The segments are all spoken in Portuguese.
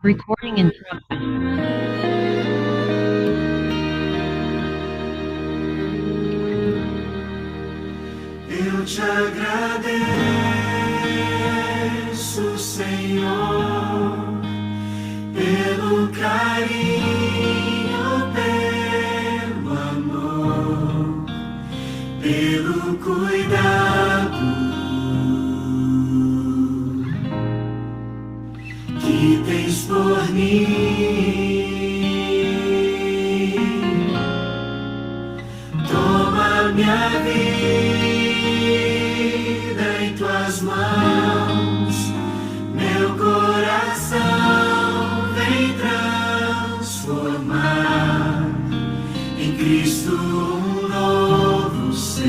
Recording in progress. Eu te agradeço, Senhor, pelo carinho, pelo amor, pelo cuidado que tens por mim. Toma minha vida em tuas mãos, meu coração vem transformar em Cristo um novo ser,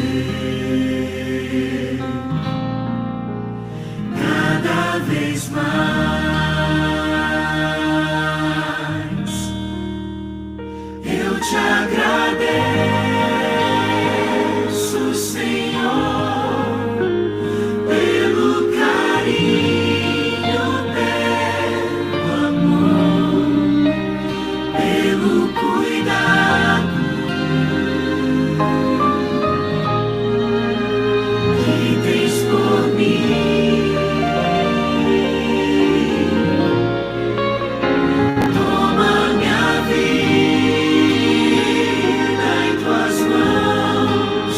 cada vez mais. Eu te agradeço, Senhor, pelo carinho, pelo amor, pelo cuidado que tens por mim. Toma minha vida em tuas mãos,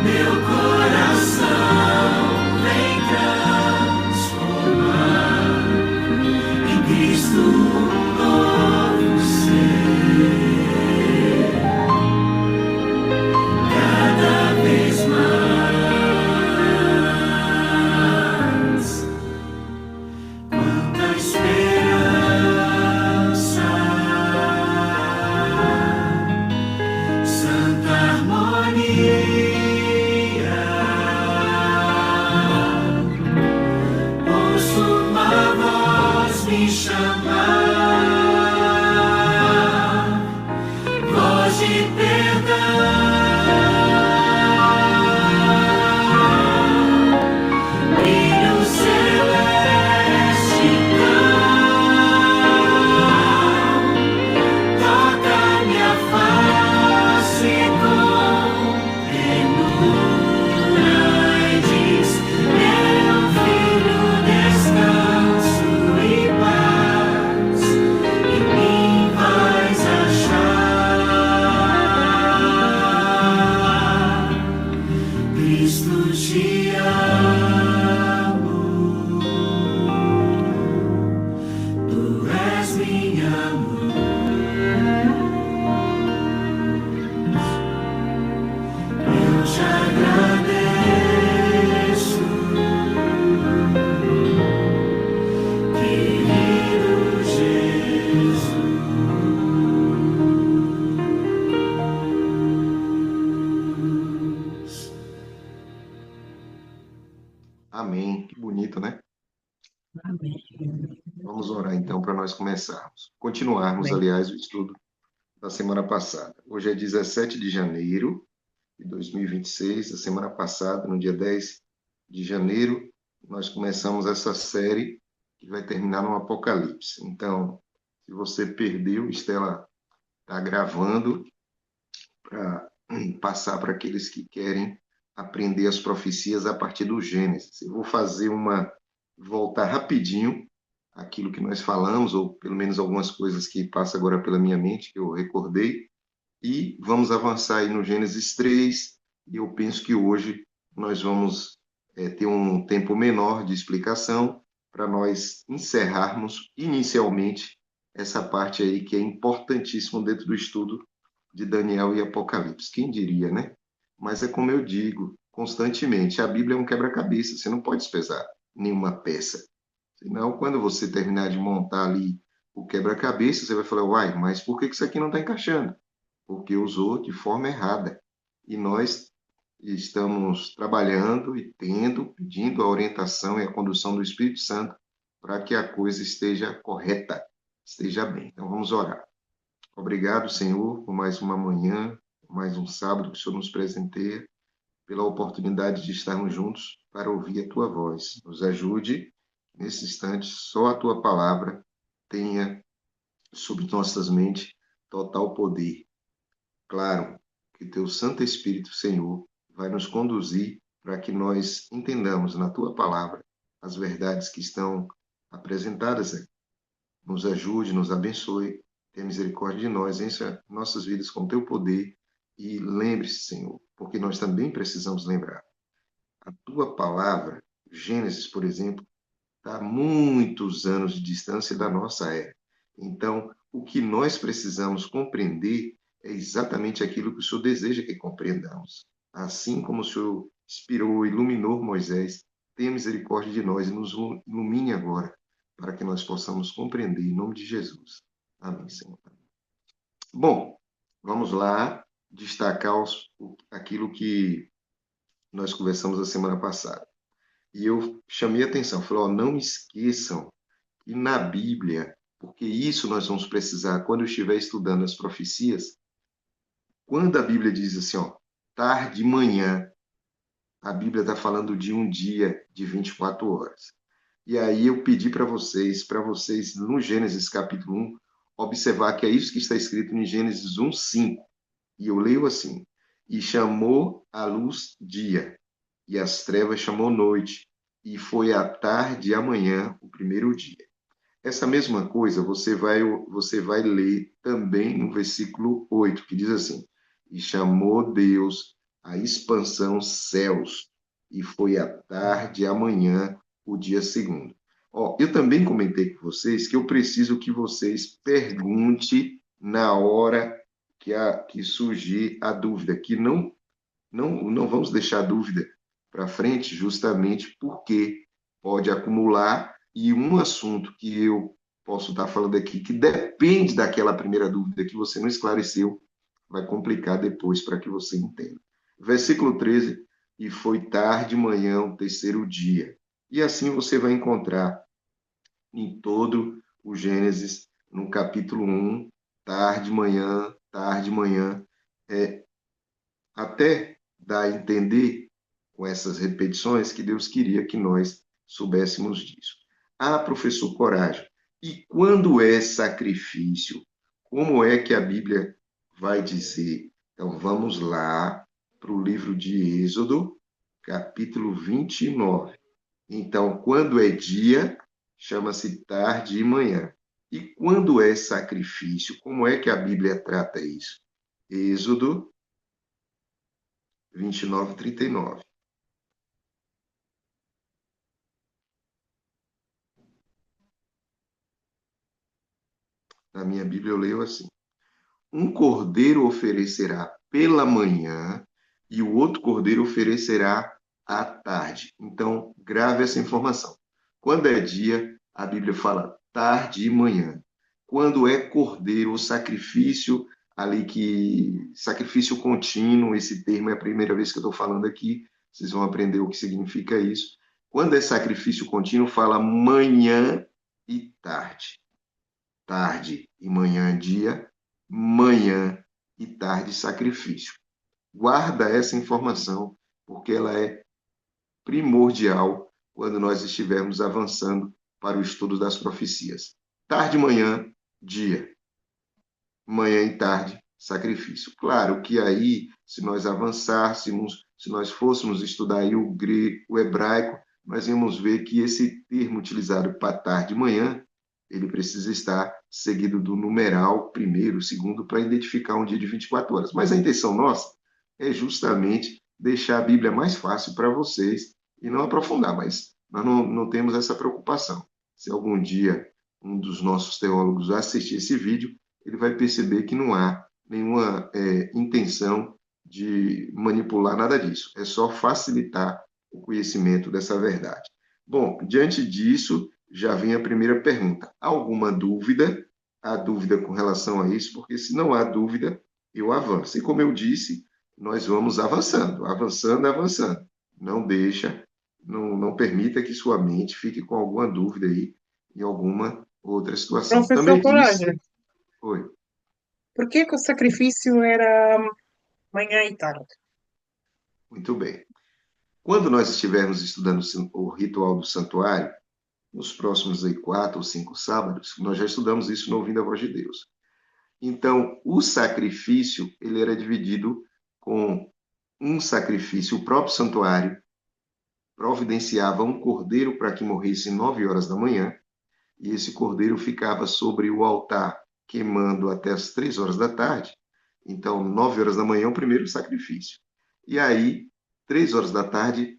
meu coração vem transformar em Cristo um novo ser, cada vez mais. Quanta esperança, santa harmonia. Ouço uma voz me chamar, voz de perdão, brilho celestial, toca minha face com ternura e diz: meu filho, descanso e paz, em mim vais achar. Cristo, te amo, tu és minha luz. Eu te agradeço, querido Jesus. Amém. Que bonito, né? Amém. Vamos orar então para nós começarmos. Continuarmos, Amém. aliás, o estudo da semana passada. Hoje é 17 de janeiro de 2026. A semana passada, no dia 10 de janeiro, nós começamos essa série que vai terminar no Apocalipse. Então, se você perdeu, Estela está gravando para passar para aqueles que querem aprender as profecias a partir do Gênesis. Eu vou fazer voltar rapidinho aquilo que nós falamos, ou pelo menos algumas coisas que passam agora pela minha mente, que eu recordei, e vamos avançar aí no Gênesis 3, e eu penso que hoje nós vamos ter um tempo menor de explicação para nós encerrarmos inicialmente essa parte aí que é importantíssima dentro do estudo de Daniel e Apocalipse. Quem diria, né? Mas é como eu digo constantemente, a Bíblia é um quebra-cabeça, você não pode desprezar nenhuma peça. Senão, quando você terminar de montar ali o quebra-cabeça, você vai falar, uai, mas por que isso aqui não está encaixando? Porque usou de forma errada. E nós estamos trabalhando e pedindo a orientação e a condução do Espírito Santo para que a coisa esteja correta, esteja bem. Então, vamos orar. Obrigado, Senhor, por mais uma manhã, por mais um sábado que o Senhor nos presenteia, pela oportunidade de estarmos juntos para ouvir a Tua voz. Nos ajude, nesse instante, só a Tua palavra tenha sobre nossas mentes total poder. Claro que teu Santo Espírito, Senhor, vai nos conduzir para que nós entendamos na tua palavra as verdades que estão apresentadas aqui. Nos ajude, nos abençoe, tenha misericórdia de nós, encha nossas vidas com teu poder e lembre-se, Senhor, porque nós também precisamos lembrar. A tua palavra, Gênesis, por exemplo, está a muitos anos de distância da nossa era. Então, o que nós precisamos compreender é exatamente aquilo que o Senhor deseja que compreendamos. Assim como o Senhor inspirou, iluminou Moisés, tenha misericórdia de nós e nos ilumine agora, para que nós possamos compreender, em nome de Jesus. Amém, Senhor. Bom, vamos lá destacar aquilo que nós conversamos a semana passada. E eu chamei a atenção, falei, ó, não esqueçam que na Bíblia, porque isso nós vamos precisar quando eu estiver estudando as profecias, quando a Bíblia diz assim, ó, tarde e manhã, a Bíblia está falando de um dia de 24 horas. E aí eu pedi para vocês, no Gênesis capítulo 1, observar que é isso que está escrito em Gênesis 1:5. E eu leio assim, e chamou a luz dia, e as trevas chamou noite, e foi a tarde e a manhã o primeiro dia. Essa mesma coisa você vai ler também no versículo 8, que diz assim: E chamou Deus a expansão céus, e foi a tarde e a manhã o dia segundo. Ó, eu também comentei com vocês que eu preciso que vocês perguntem na hora que surgir a dúvida, que não vamos deixar a dúvida para frente, justamente porque pode acumular e um assunto que eu posso estar falando aqui, que depende daquela primeira dúvida que você não esclareceu, vai complicar depois para que você entenda. Versículo 13, e foi tarde, manhã, o terceiro dia. E assim você vai encontrar em todo o Gênesis, no capítulo 1, tarde, manhã, até dar a entender com essas repetições que Deus queria que nós soubéssemos disso. Ah, professor Coragem, e quando é sacrifício? Como é que a Bíblia vai dizer? Então, vamos lá para o livro de Êxodo, capítulo 29. Então, quando é dia, chama-se tarde e manhã. E quando é sacrifício, como é que a Bíblia trata isso? Êxodo 29, 39. Na minha Bíblia eu leio assim: um cordeiro oferecerá pela manhã e o outro cordeiro oferecerá à tarde. Então, grave essa informação. Quando é dia, a Bíblia fala tarde e manhã. Quando é cordeiro, o sacrifício, ali que sacrifício contínuo, esse termo é a primeira vez que eu estou falando aqui, vocês vão aprender o que significa isso. Quando é sacrifício contínuo, fala manhã e tarde. Tarde e manhã, dia, manhã e tarde, sacrifício. Guarda essa informação, porque ela é primordial quando nós estivermos avançando para o estudo das profecias. Tarde e manhã, dia. Manhã e tarde, sacrifício. Claro que aí, se nós avançássemos, se nós fôssemos estudar aí o grego, o hebraico, nós íamos ver que esse termo utilizado para tarde e manhã, ele precisa estar seguido do numeral primeiro, segundo, para identificar um dia de 24 horas. Mas a intenção nossa é justamente deixar a Bíblia mais fácil para vocês e não aprofundar, mas nós não temos essa preocupação. Se algum dia um dos nossos teólogos assistir esse vídeo, ele vai perceber que não há nenhuma intenção de manipular nada disso. É só facilitar o conhecimento dessa verdade. Bom, diante disso, já vem a primeira pergunta. Alguma dúvida? Há dúvida com relação a isso? Porque se não há dúvida, eu avanço. E como eu disse, nós vamos avançando, avançando, avançando. Não deixa, não permita que sua mente fique com alguma dúvida aí em alguma outra situação. Professor Também disse, Coragem, oi, por que que o sacrifício era manhã e tarde? muito bem. Quando nós estivermos estudando o ritual do santuário, nos próximos aí 4 ou 5 sábados, nós já estudamos isso no Ouvindo a Voz de Deus. Então, o sacrifício, ele era dividido com um sacrifício, o próprio santuário providenciava um cordeiro para que morresse 9 horas da manhã, e esse cordeiro ficava sobre o altar queimando até as 3 horas da tarde. Então, 9 horas da manhã é o primeiro sacrifício. E aí, 3 horas da tarde,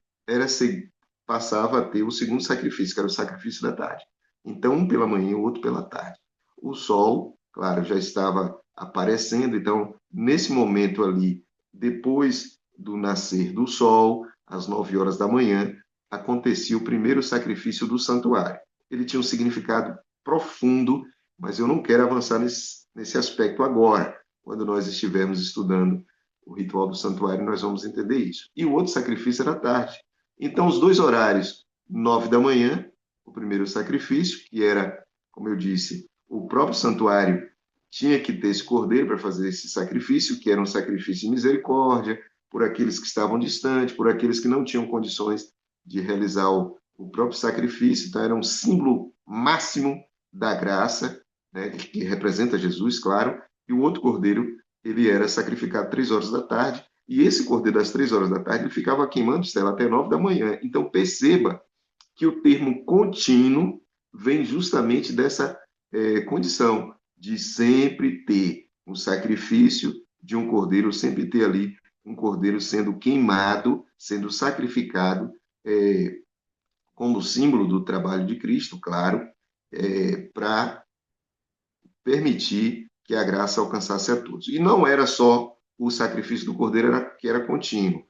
passava a ter o segundo sacrifício, que era o sacrifício da tarde. Então, um pela manhã e o outro pela tarde. O sol, claro, já estava aparecendo, então, nesse momento ali, depois do nascer do sol, às 9 horas da manhã, acontecia o primeiro sacrifício do santuário. Ele tinha um significado profundo, mas eu não quero avançar nesse aspecto agora. Quando nós estivermos estudando o ritual do santuário, nós vamos entender isso. E o outro sacrifício era à tarde. Então, os dois horários, 9 da manhã, o primeiro sacrifício, que era, como eu disse, o próprio santuário tinha que ter esse cordeiro para fazer esse sacrifício, que era um sacrifício de misericórdia, por aqueles que estavam distantes, por aqueles que não tinham condições de realizar o próprio sacrifício. Então, era um símbolo máximo da graça, né, que representa Jesus, claro, e o outro cordeiro, ele era sacrificado 3 horas da tarde, e esse cordeiro das 3 horas da tarde, ele ficava queimando estela até 9 da manhã. Então, perceba que o termo contínuo vem justamente dessa condição de sempre ter um sacrifício de um cordeiro, sempre ter ali um cordeiro sendo queimado, sendo sacrificado, como símbolo do trabalho de Cristo, claro, para permitir que a graça alcançasse a todos. E não era só o sacrifício do cordeiro que era contínuo.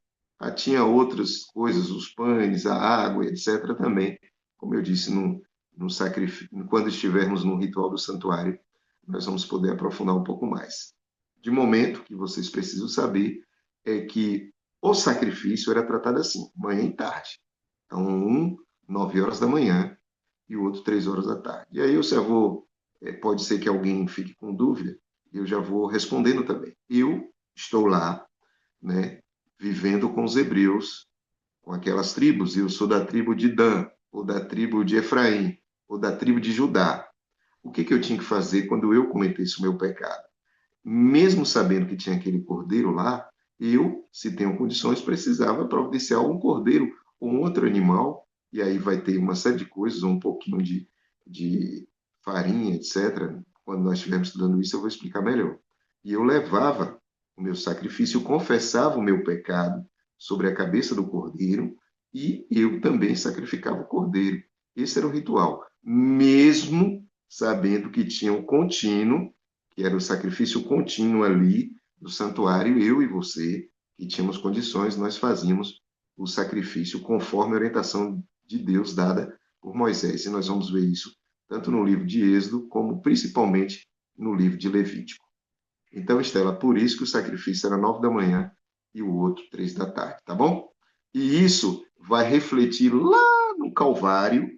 Tinha outras coisas, os pães, a água, etc. também. Como eu disse, no sacrifício, quando estivermos no ritual do santuário, nós vamos poder aprofundar um pouco mais. De momento, que vocês precisam saber é que o sacrifício era tratado assim, manhã e tarde. Então, um, 9 horas da manhã, e o outro 3 horas da tarde. E aí eu já vou, pode ser que alguém fique com dúvida, eu já vou respondendo também. Eu estou lá, né, vivendo com os hebreus, com aquelas tribos, eu sou da tribo de Dan, ou da tribo de Efraim, ou da tribo de Judá. O que eu tinha que fazer quando eu cometesse o meu pecado? Mesmo sabendo que tinha aquele cordeiro lá, eu, se tenho condições, precisava providenciar um cordeiro ou um outro animal, e aí vai ter uma série de coisas, um pouquinho de farinha, etc. Quando nós estivermos estudando isso, eu vou explicar melhor. E eu levava o meu sacrifício, eu confessava o meu pecado sobre a cabeça do cordeiro, e eu também sacrificava o cordeiro. Esse era o ritual, mesmo sabendo que tinha um contínuo, que era o sacrifício contínuo ali do santuário, eu e você, que tínhamos condições, nós fazíamos o sacrifício conforme a orientação de Deus dada por Moisés. E nós vamos ver isso tanto no livro de Êxodo, como principalmente no livro de Levítico. Então, Estela, por isso que o sacrifício era 9 da manhã e o outro 3 da tarde, tá bom? E isso vai refletir lá no Calvário,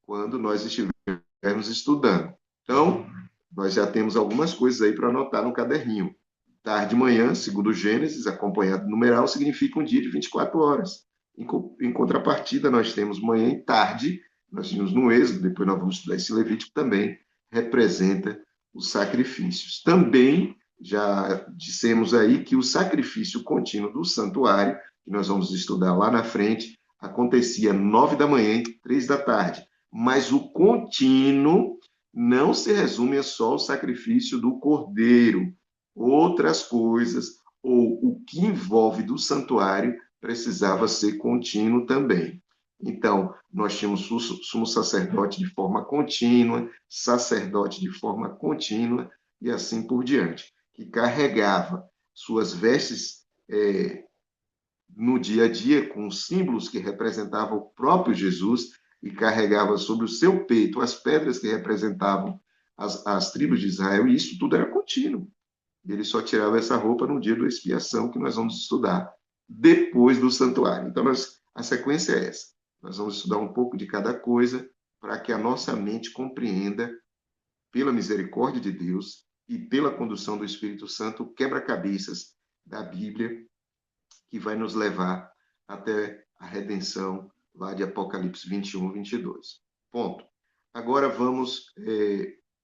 quando nós estivermos estudando. Então, nós já temos algumas coisas aí para anotar no caderninho. Tarde de manhã, segundo Gênesis, acompanhado do numeral, significa um dia de 24 horas. Em contrapartida, nós temos manhã e tarde, nós tínhamos no Êxodo, depois nós vamos estudar esse Levítico também, representa os sacrifícios. Também já dissemos aí que o sacrifício contínuo do santuário, que nós vamos estudar lá na frente, acontecia 9 da manhã e 3 da tarde. Mas o contínuo não se resume a só o sacrifício do cordeiro. Outras coisas, ou o que envolve do santuário, precisava ser contínuo também. Então, nós tínhamos sumo sacerdote de forma contínua, sacerdote de forma contínua, e assim por diante, que carregava suas vestes no dia a dia, com símbolos que representavam o próprio Jesus, e carregava sobre o seu peito as pedras que representavam as tribos de Israel, e isso tudo era contínuo. Ele só tirava essa roupa no dia da expiação, que nós vamos estudar depois do santuário. Então, a sequência é essa. Nós vamos estudar um pouco de cada coisa para que a nossa mente compreenda, pela misericórdia de Deus e pela condução do Espírito Santo, o quebra-cabeças da Bíblia, que vai nos levar até a redenção lá de Apocalipse 21, 22. Ponto. Agora vamos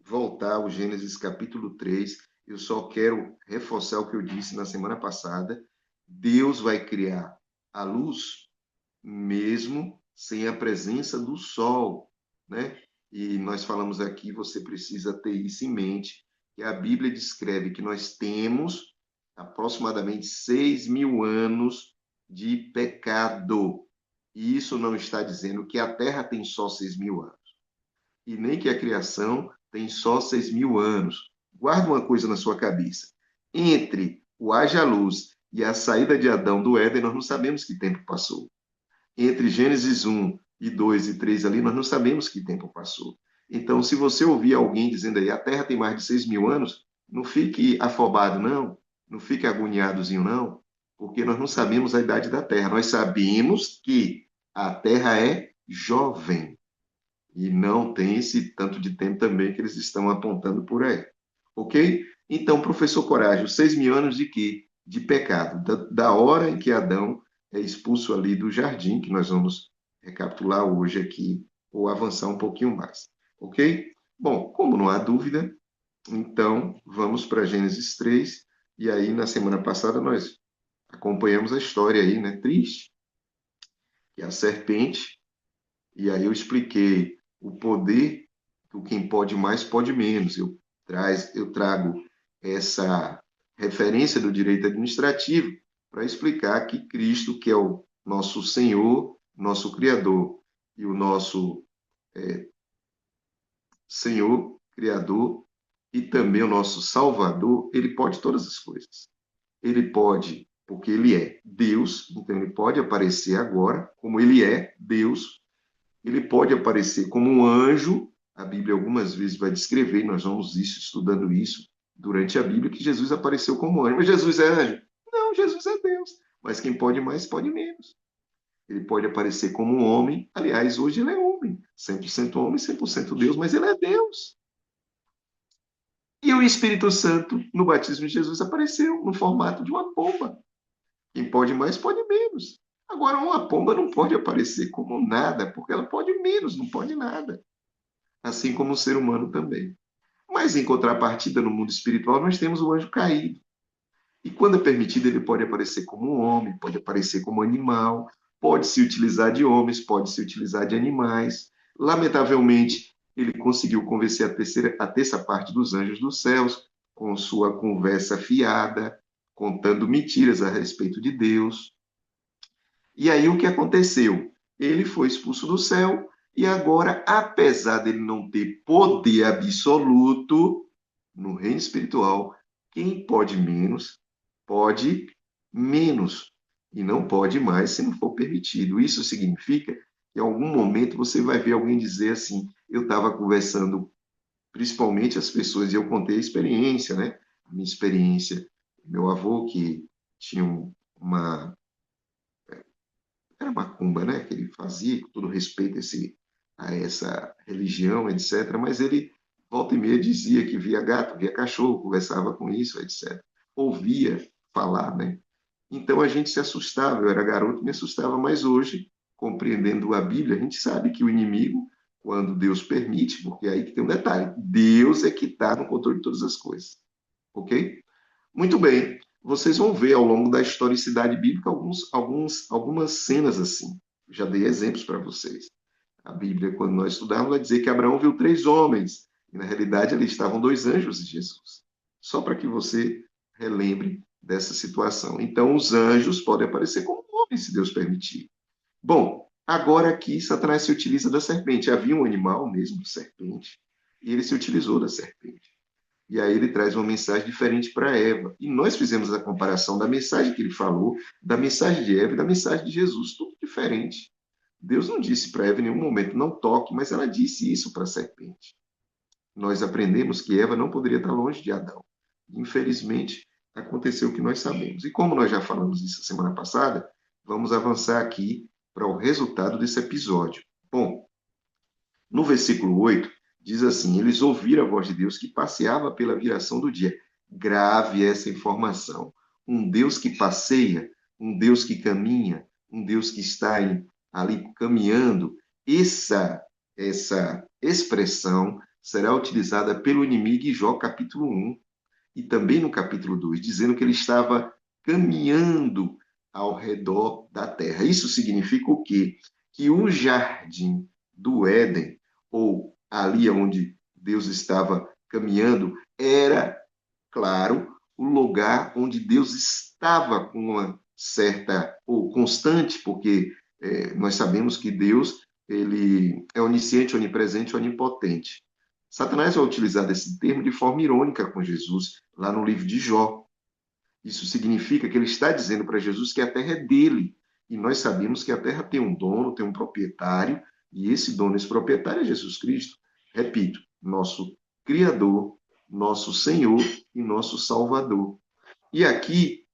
voltar ao Gênesis capítulo 3. Eu só quero reforçar o que eu disse na semana passada. Deus vai criar a luz mesmo sem a presença do sol, né? E nós falamos aqui, você precisa ter isso em mente, que a Bíblia descreve que nós temos aproximadamente 6.000 anos de pecado. E isso não está dizendo que a Terra tem só 6.000 anos. E nem que a criação tem só 6.000 anos. Guarda uma coisa na sua cabeça. Entre o haja luz e a saída de Adão do Éden, nós não sabemos que tempo passou. Entre Gênesis 1 e 2 e 3 ali, nós não sabemos que tempo passou. Então, se você ouvir alguém dizendo aí, a Terra tem mais de 6.000 anos, não fique afobado, não. Não fique agoniadozinho, não. Porque nós não sabemos a idade da Terra. Nós sabemos que a Terra é jovem. E não tem esse tanto de tempo também que eles estão apontando por aí. Ok? Então, professor Coragem, os 6.000 anos de quê? De pecado. Da hora em que Adão é expulso ali do jardim, que nós vamos recapitular hoje aqui, ou avançar um pouquinho mais. Ok? Bom, como não há dúvida, então vamos para Gênesis 3. E aí, na semana passada, nós acompanhamos a história aí, né? Triste, que é a serpente. E aí eu expliquei o poder do quem pode mais, pode menos. Eu trago essa referência do direito administrativo para explicar que Cristo, que é o nosso Senhor, nosso Criador, e o nosso Senhor, Criador, e também o nosso Salvador, ele pode todas as coisas. Ele pode, porque ele é Deus, então ele pode aparecer agora, como ele é Deus. Ele pode aparecer como um anjo, a Bíblia algumas vezes vai descrever, nós vamos estudando isso durante a Bíblia, que Jesus apareceu como anjo. Mas Jesus é anjo? Não, Jesus é Deus. Mas quem pode mais, pode menos. Ele pode aparecer como um homem, aliás, hoje ele é homem, 100% homem, 100% Deus, mas ele é Deus. E o Espírito Santo, no batismo de Jesus, apareceu no formato de uma pomba. Quem pode mais, pode menos. Agora, uma pomba não pode aparecer como nada, porque ela pode menos, não pode nada. Assim como o ser humano também. Mas, em contrapartida, no mundo espiritual, nós temos o anjo caído. E, quando é permitido, ele pode aparecer como um homem, pode aparecer como animal, pode se utilizar de homens, pode se utilizar de animais. Lamentavelmente, ele conseguiu convencer a terça parte dos anjos dos céus com sua conversa fiada, contando mentiras a respeito de Deus. E aí o que aconteceu? Ele foi expulso do céu e agora, apesar dele não ter poder absoluto no reino espiritual, quem pode menos, pode menos. E não pode mais se não for permitido. Isso significa que em algum momento você vai ver alguém dizer assim, eu estava conversando, principalmente as pessoas, e eu contei a experiência, né? A minha experiência, meu avô que tinha uma era macumba, né, que ele fazia, com todo respeito a essa religião, etc. Mas ele, volta e meia, dizia que via gato, via cachorro, conversava com isso, etc. Ouvia falar, né? Então a gente se assustava, eu era garoto, me assustava, mas hoje, compreendendo a Bíblia, a gente sabe que o inimigo, quando Deus permite, porque aí que tem um detalhe, Deus é que está no controle de todas as coisas, ok? Muito bem, vocês vão ver ao longo da historicidade bíblica algumas cenas assim. Já dei exemplos para vocês. A Bíblia, quando nós estudamos, vai dizer que Abraão viu 3 homens, e na realidade ali estavam 2 anjos de Jesus. Só para que você relembre dessa situação. Então, os anjos podem aparecer como homens, se Deus permitir. Bom, agora aqui Satanás se utiliza da serpente. Havia um animal mesmo, serpente, e ele se utilizou da serpente. E aí ele traz uma mensagem diferente para Eva. E nós fizemos a comparação da mensagem que ele falou, da mensagem de Eva e da mensagem de Jesus, tudo diferente. Deus não disse para Eva em nenhum momento, não toque, mas ela disse isso para a serpente. Nós aprendemos que Eva não poderia estar longe de Adão. Infelizmente, aconteceu o que nós sabemos. E como nós já falamos isso semana passada, vamos avançar aqui para o resultado desse episódio. Bom, no versículo 8, diz assim, eles ouviram a voz de Deus que passeava pela viração do dia. Grave essa informação. Um Deus que passeia, um Deus que caminha, um Deus que está ali caminhando. essa expressão será utilizada pelo inimigo em Jó capítulo 1 e também no capítulo 2, dizendo que ele estava caminhando ao redor da terra. Isso significa o quê? Que o jardim do Éden, ou ali onde Deus estava caminhando, era, claro, o lugar onde Deus estava com uma certa, ou constante, porque nós sabemos que Deus ele é onisciente, onipresente, onipotente. Satanás vai utilizar esse termo de forma irônica com Jesus, lá no livro de Jó. Isso significa que ele está dizendo para Jesus que a terra é dele. E nós sabemos que a terra tem um dono, tem um proprietário, e esse dono, esse proprietário é Jesus Cristo. Repito, nosso Criador, nosso Senhor e nosso Salvador. E aqui,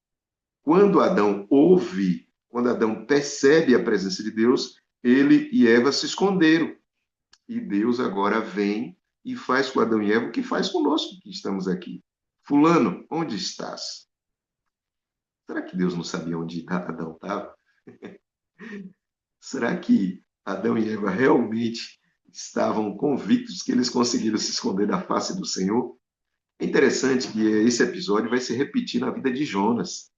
quando Adão ouve, quando Adão percebe a presença de Deus, ele e Eva se esconderam. E Deus agora vem e faz com Adão e Eva o que faz conosco que estamos aqui. Fulano, onde estás? Será que Deus não sabia onde Adão estava? Será que Adão e Eva realmente estavam convictos que eles conseguiram se esconder da face do Senhor? É interessante que esse episódio vai se repetir na vida de Jonas.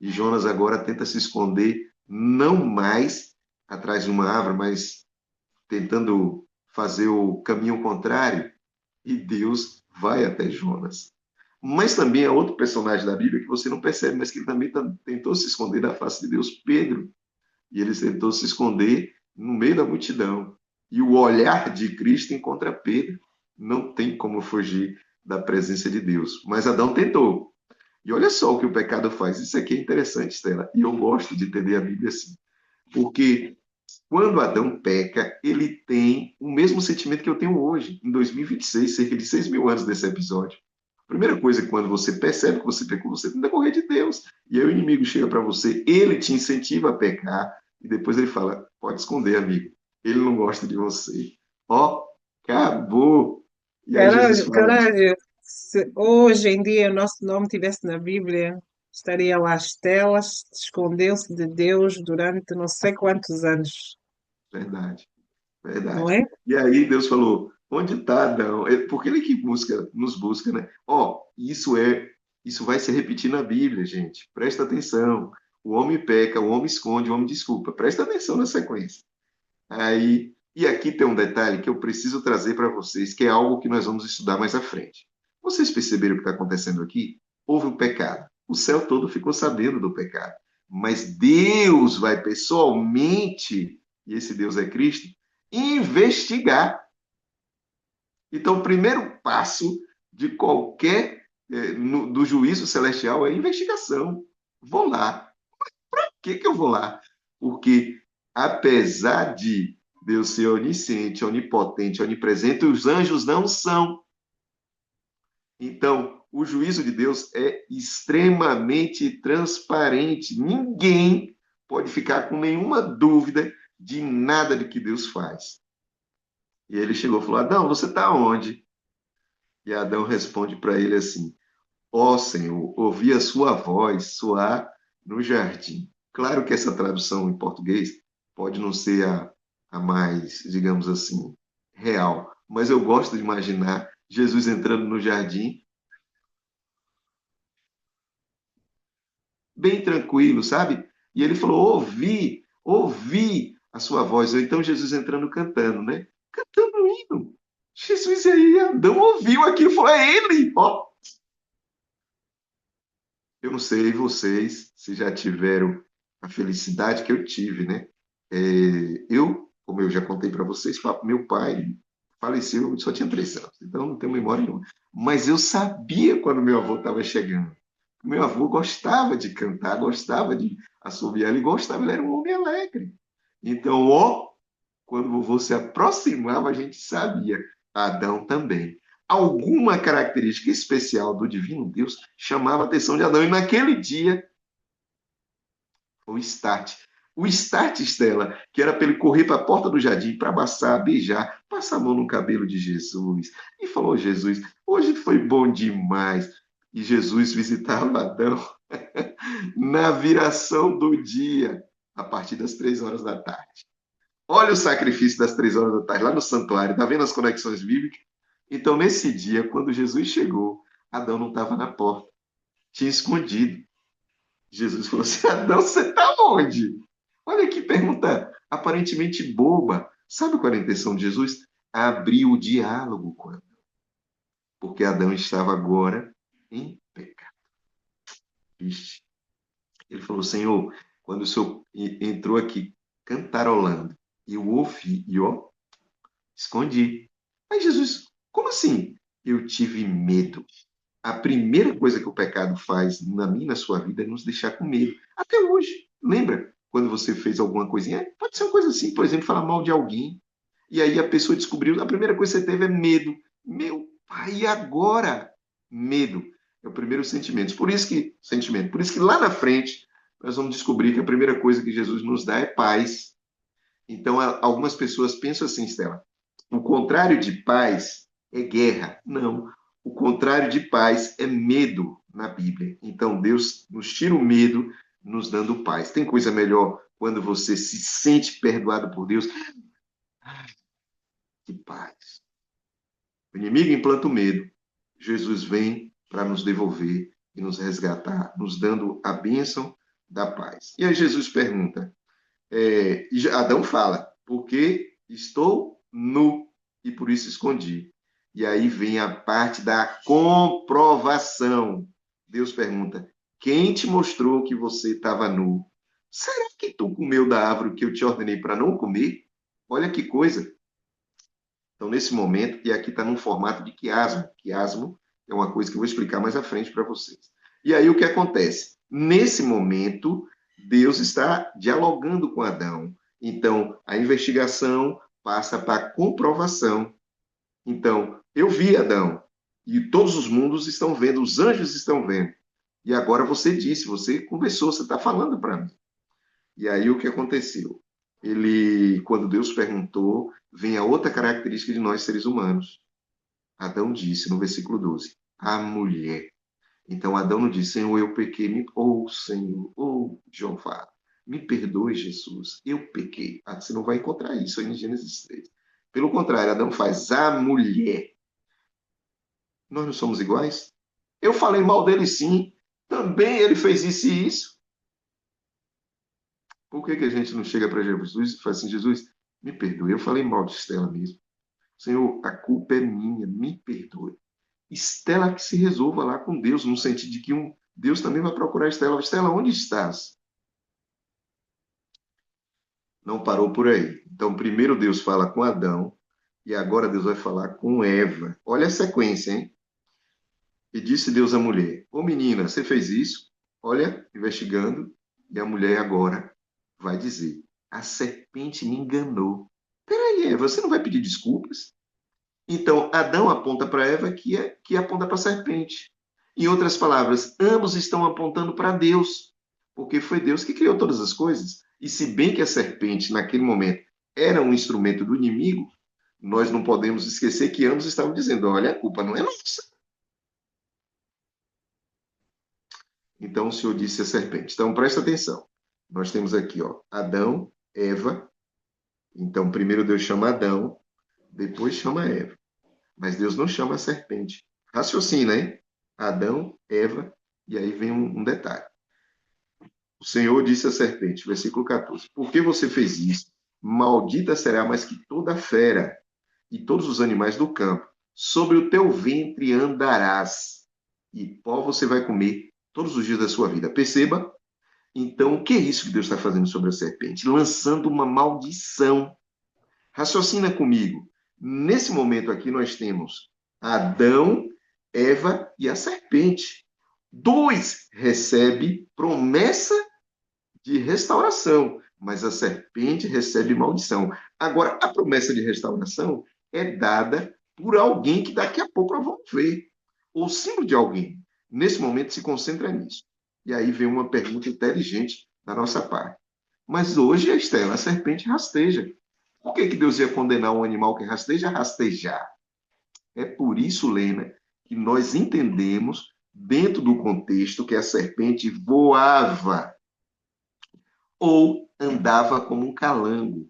E Jonas agora tenta se esconder não mais atrás de uma árvore, mas tentando fazer o caminho contrário. E Deus vai até Jonas. Mas também há outro personagem da Bíblia que você não percebe, mas que ele também tentou se esconder da face de Deus, Pedro. E ele tentou se esconder no meio da multidão. E o olhar de Cristo encontra Pedro. Não tem como fugir da presença de Deus. Mas Adão tentou. E olha só o que o pecado faz. Isso aqui é interessante, Stella. E eu gosto de entender a Bíblia assim. Porque quando Adão peca, ele tem o mesmo sentimento que eu tenho hoje, em 2026, cerca de 6.000 anos desse episódio. A primeira coisa é que quando você percebe que você pecou, você tenta correr de Deus. E aí o inimigo chega para você, ele te incentiva a pecar, e depois ele fala, pode esconder, amigo. Ele não gosta de você. Ó, acabou. E aí Jesus Caralho, fala, caralho, se hoje em dia o nosso nome estivesse na Bíblia, estaria lá Estelas, escondeu-se de Deus durante não sei quantos anos, verdade, não verdade. é? E aí Deus falou, onde está Adão? Porque ele que busca, nos busca, né? Ó, isso vai se repetir na Bíblia, gente. Presta atenção. O homem peca, o homem esconde, o homem desculpa. Presta atenção na sequência. Aí, e aqui tem um detalhe que eu preciso trazer para vocês, que é algo que nós vamos estudar mais à frente. Vocês perceberam o que está acontecendo aqui? Houve um pecado. O céu todo ficou sabendo do pecado. Mas Deus vai pessoalmente, e esse Deus é Cristo, investigar. Então, o primeiro passo de qualquer do juízo celestial é a investigação. Vou lá. Por que eu vou lá? Porque, apesar de Deus ser onisciente, onipotente, onipresente, os anjos não são. Então, o juízo de Deus é extremamente transparente. Ninguém pode ficar com nenhuma dúvida de nada de que Deus faz. E ele chegou e falou: Adão, você está onde? E Adão responde para ele assim: Ó Senhor, ouvi a sua voz soar no jardim. Claro que essa tradução em português pode não ser a mais, digamos assim, real, mas eu gosto de imaginar Jesus entrando no jardim, bem tranquilo, sabe? E ele falou: ouvi a sua voz. Ou então Jesus entrando cantando, né? Cantando um hino. Jesus e aí, Adão ouviu aquilo e falou: é ele, ó. Eu não sei vocês se já tiveram a felicidade que eu tive, né? Como eu já contei para vocês, meu pai faleceu, eu só tinha 3 anos, então não tenho memória nenhuma. Mas eu sabia quando meu avô estava chegando. Meu avô gostava de cantar, gostava de assobiar, ele era um homem alegre. Então, ó, quando o vovô se aproximava, a gente sabia. Adão também. Alguma característica especial do divino Deus chamava a atenção de Adão. E naquele dia, o start. O start, Estela, que era para ele correr para a porta do jardim, para abraçar, beijar, passar a mão no cabelo de Jesus. E falou: Jesus, hoje foi bom demais. E Jesus visitava Adão na viração do dia, a partir das 3 horas da tarde. Olha o sacrifício das 3 horas da tarde, lá no santuário, tá vendo as conexões bíblicas? Então, nesse dia, quando Jesus chegou, Adão não estava na porta, tinha escondido. Jesus falou assim: Adão, você está onde? Olha que pergunta aparentemente boba. Sabe qual era a intenção de Jesus? Abrir o diálogo com Adão, porque Adão estava agora em pecado. Triste. Ele falou: Senhor, quando o Senhor entrou aqui cantarolando, eu ouvi e ó, escondi. Aí Jesus, como assim? Eu tive medo. A primeira coisa que o pecado faz na minha e na sua vida é nos deixar com medo. Até hoje. Lembra quando você fez alguma coisinha? Pode ser uma coisa assim, por exemplo, falar mal de alguém. E aí a pessoa descobriu, a primeira coisa que você teve é medo. Meu pai, e agora? Medo. É o primeiro sentimento. Por isso que lá na frente nós vamos descobrir que a primeira coisa que Jesus nos dá é paz. Então, algumas pessoas pensam assim, Stella, o contrário de paz é guerra. Não. O contrário de paz é medo na Bíblia. Então, Deus nos tira o medo, nos dando paz. Tem coisa melhor quando você se sente perdoado por Deus? Que paz. O inimigo implanta o medo. Jesus vem para nos devolver e nos resgatar, nos dando a bênção da paz. E aí Jesus pergunta, e Adão fala, porque estou nu e por isso escondi. E aí vem a parte da comprovação. Deus pergunta, quem te mostrou que você estava nu? Será que tu comeu da árvore que eu te ordenei para não comer? Olha que coisa. Então, nesse momento, e aqui está num formato de quiasmo. Quiasmo é uma coisa que eu vou explicar mais à frente para vocês. E aí o que acontece? Nesse momento, Deus está dialogando com Adão. Então, a investigação passa para a comprovação. Então, eu vi Adão, e todos os mundos estão vendo, os anjos estão vendo. E agora você disse, você conversou, você está falando para mim. E aí o que aconteceu? Quando Deus perguntou, vem a outra característica de nós seres humanos. Adão disse no versículo 12, a mulher. Então Adão não disse, Senhor, eu pequei, Senhor, Jeová, me perdoe, Jesus, eu pequei. Você não vai encontrar isso aí em Gênesis 3. Pelo contrário, Adão faz a mulher. Nós não somos iguais? Eu falei mal dele sim, também ele fez isso e isso. Por que a gente não chega para Jesus e fala assim, Jesus, me perdoe, eu falei mal de Estela mesmo. Senhor, a culpa é minha, me perdoe. Estela que se resolva lá com Deus, no sentido de que Deus também vai procurar Estela. Estela, onde estás? Não parou por aí. Então, primeiro Deus fala com Adão, e agora Deus vai falar com Eva. Olha a sequência, hein? E disse Deus à mulher, ô menina, você fez isso? Olha, investigando, e a mulher agora vai dizer, a serpente me enganou. Peraí, Eva, você não vai pedir desculpas? Então, Adão aponta para Eva que aponta para a serpente. Em outras palavras, ambos estão apontando para Deus, porque foi Deus que criou todas as coisas. E se bem que a serpente, naquele momento, era um instrumento do inimigo, nós não podemos esquecer que ambos estavam dizendo, olha, a culpa não é nossa. Então, o Senhor disse à serpente. Então, presta atenção. Nós temos aqui, ó, Adão, Eva. Então, primeiro Deus chama Adão, depois chama Eva. Mas Deus não chama a serpente. Raciocina, hein? Adão, Eva, e aí vem um detalhe. O Senhor disse à serpente, versículo 14, por que você fez isso? Maldita será mais que toda fera e todos os animais do campo. Sobre o teu ventre andarás, e pó você vai comer todos os dias da sua vida. Perceba? Então, o que é isso que Deus está fazendo sobre a serpente? Lançando uma maldição. Raciocina comigo. Nesse momento aqui nós temos Adão, Eva e a serpente. Dois recebe promessa de restauração, mas a serpente recebe maldição. Agora, a promessa de restauração é dada por alguém que daqui a pouco nós vamos ver. O símbolo de alguém. Nesse momento se concentra nisso. E aí vem uma pergunta inteligente da nossa parte. Mas hoje, Estela, a serpente rasteja. Por que Deus ia condenar um animal que rasteja a rastejar? É por isso, Lena, que nós entendemos, dentro do contexto, que a serpente voava ou andava como um calango.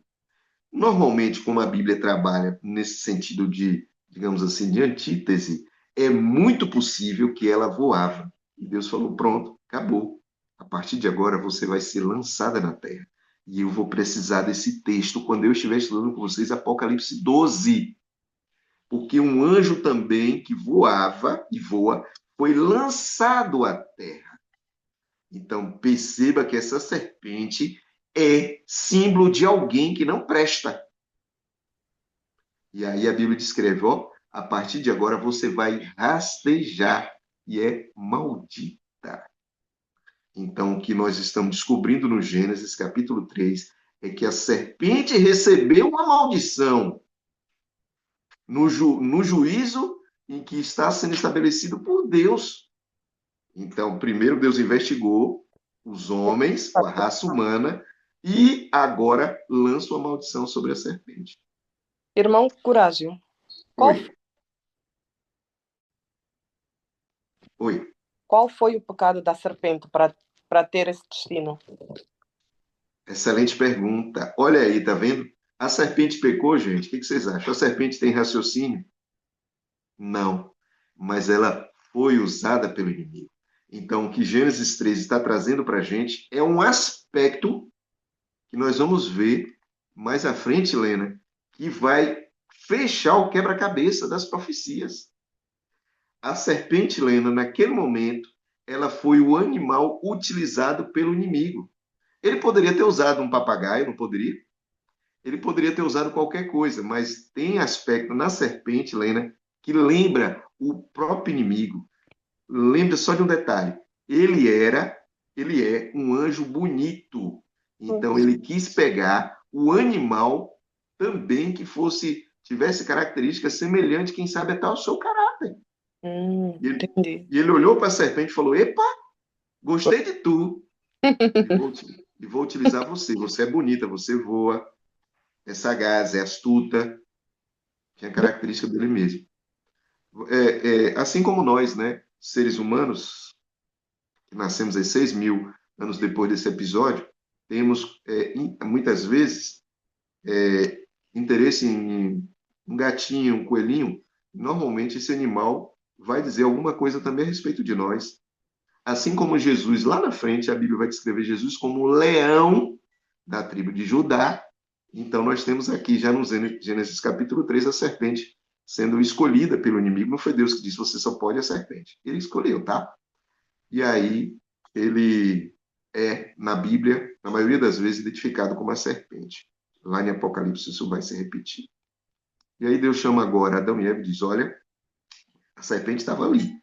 Normalmente, como a Bíblia trabalha nesse sentido de, digamos assim, de antítese, é muito possível que ela voava. E Deus falou: pronto, acabou. A partir de agora você vai ser lançada na terra. E eu vou precisar desse texto quando eu estiver estudando com vocês Apocalipse 12. Porque um anjo também que voava e voa foi lançado à terra. Então perceba que essa serpente é símbolo de alguém que não presta. E aí a Bíblia descreve, ó, a partir de agora você vai rastejar e é maldita. Então, o que nós estamos descobrindo no Gênesis capítulo 3 é que a serpente recebeu uma maldição no juízo em que está sendo estabelecido por Deus. Então, primeiro Deus investigou os homens, a raça humana, e agora lança uma maldição sobre a serpente. Irmão Coragem, qual, Oi, oi. qual foi o pecado da serpente para ter esse destino? Excelente pergunta. Olha aí, tá vendo? A serpente pecou, gente? O que vocês acham? A serpente tem raciocínio? Não. Mas ela foi usada pelo inimigo. Então, o que Gênesis 3 está trazendo para a gente é um aspecto que nós vamos ver mais à frente, Lena, que vai fechar o quebra-cabeça das profecias. A serpente, Lena, naquele momento, ela foi o animal utilizado pelo inimigo. Ele poderia ter usado um papagaio, não poderia? Ele poderia ter usado qualquer coisa, mas tem aspecto na serpente, Lena, que lembra o próprio inimigo. Lembra só de um detalhe. Ele é um anjo bonito. Então ele quis pegar o animal também que tivesse características semelhantes, quem sabe até ao seu caráter. Entendi. E ele olhou para a serpente e falou: epa, gostei de tu. E vou utilizar você. Você é bonita, você voa, é sagaz, é astuta. Tinha característica dele mesmo. Assim como nós, né, seres humanos, que nascemos aí 6.000 anos depois desse episódio, temos muitas vezes interesse em um gatinho, um coelhinho. Normalmente esse animal vai dizer alguma coisa também a respeito de nós. Assim como Jesus, lá na frente, a Bíblia vai descrever Jesus como o leão da tribo de Judá. Então, nós temos aqui, já no Gênesis capítulo 3, a serpente sendo escolhida pelo inimigo. Não foi Deus que disse, você só pode a serpente. Ele escolheu, tá? E aí, ele na Bíblia, na maioria das vezes, identificado como a serpente. Lá em Apocalipse, isso vai se repetir. E aí, Deus chama agora Adão e Eva e diz, olha, a serpente estava ali.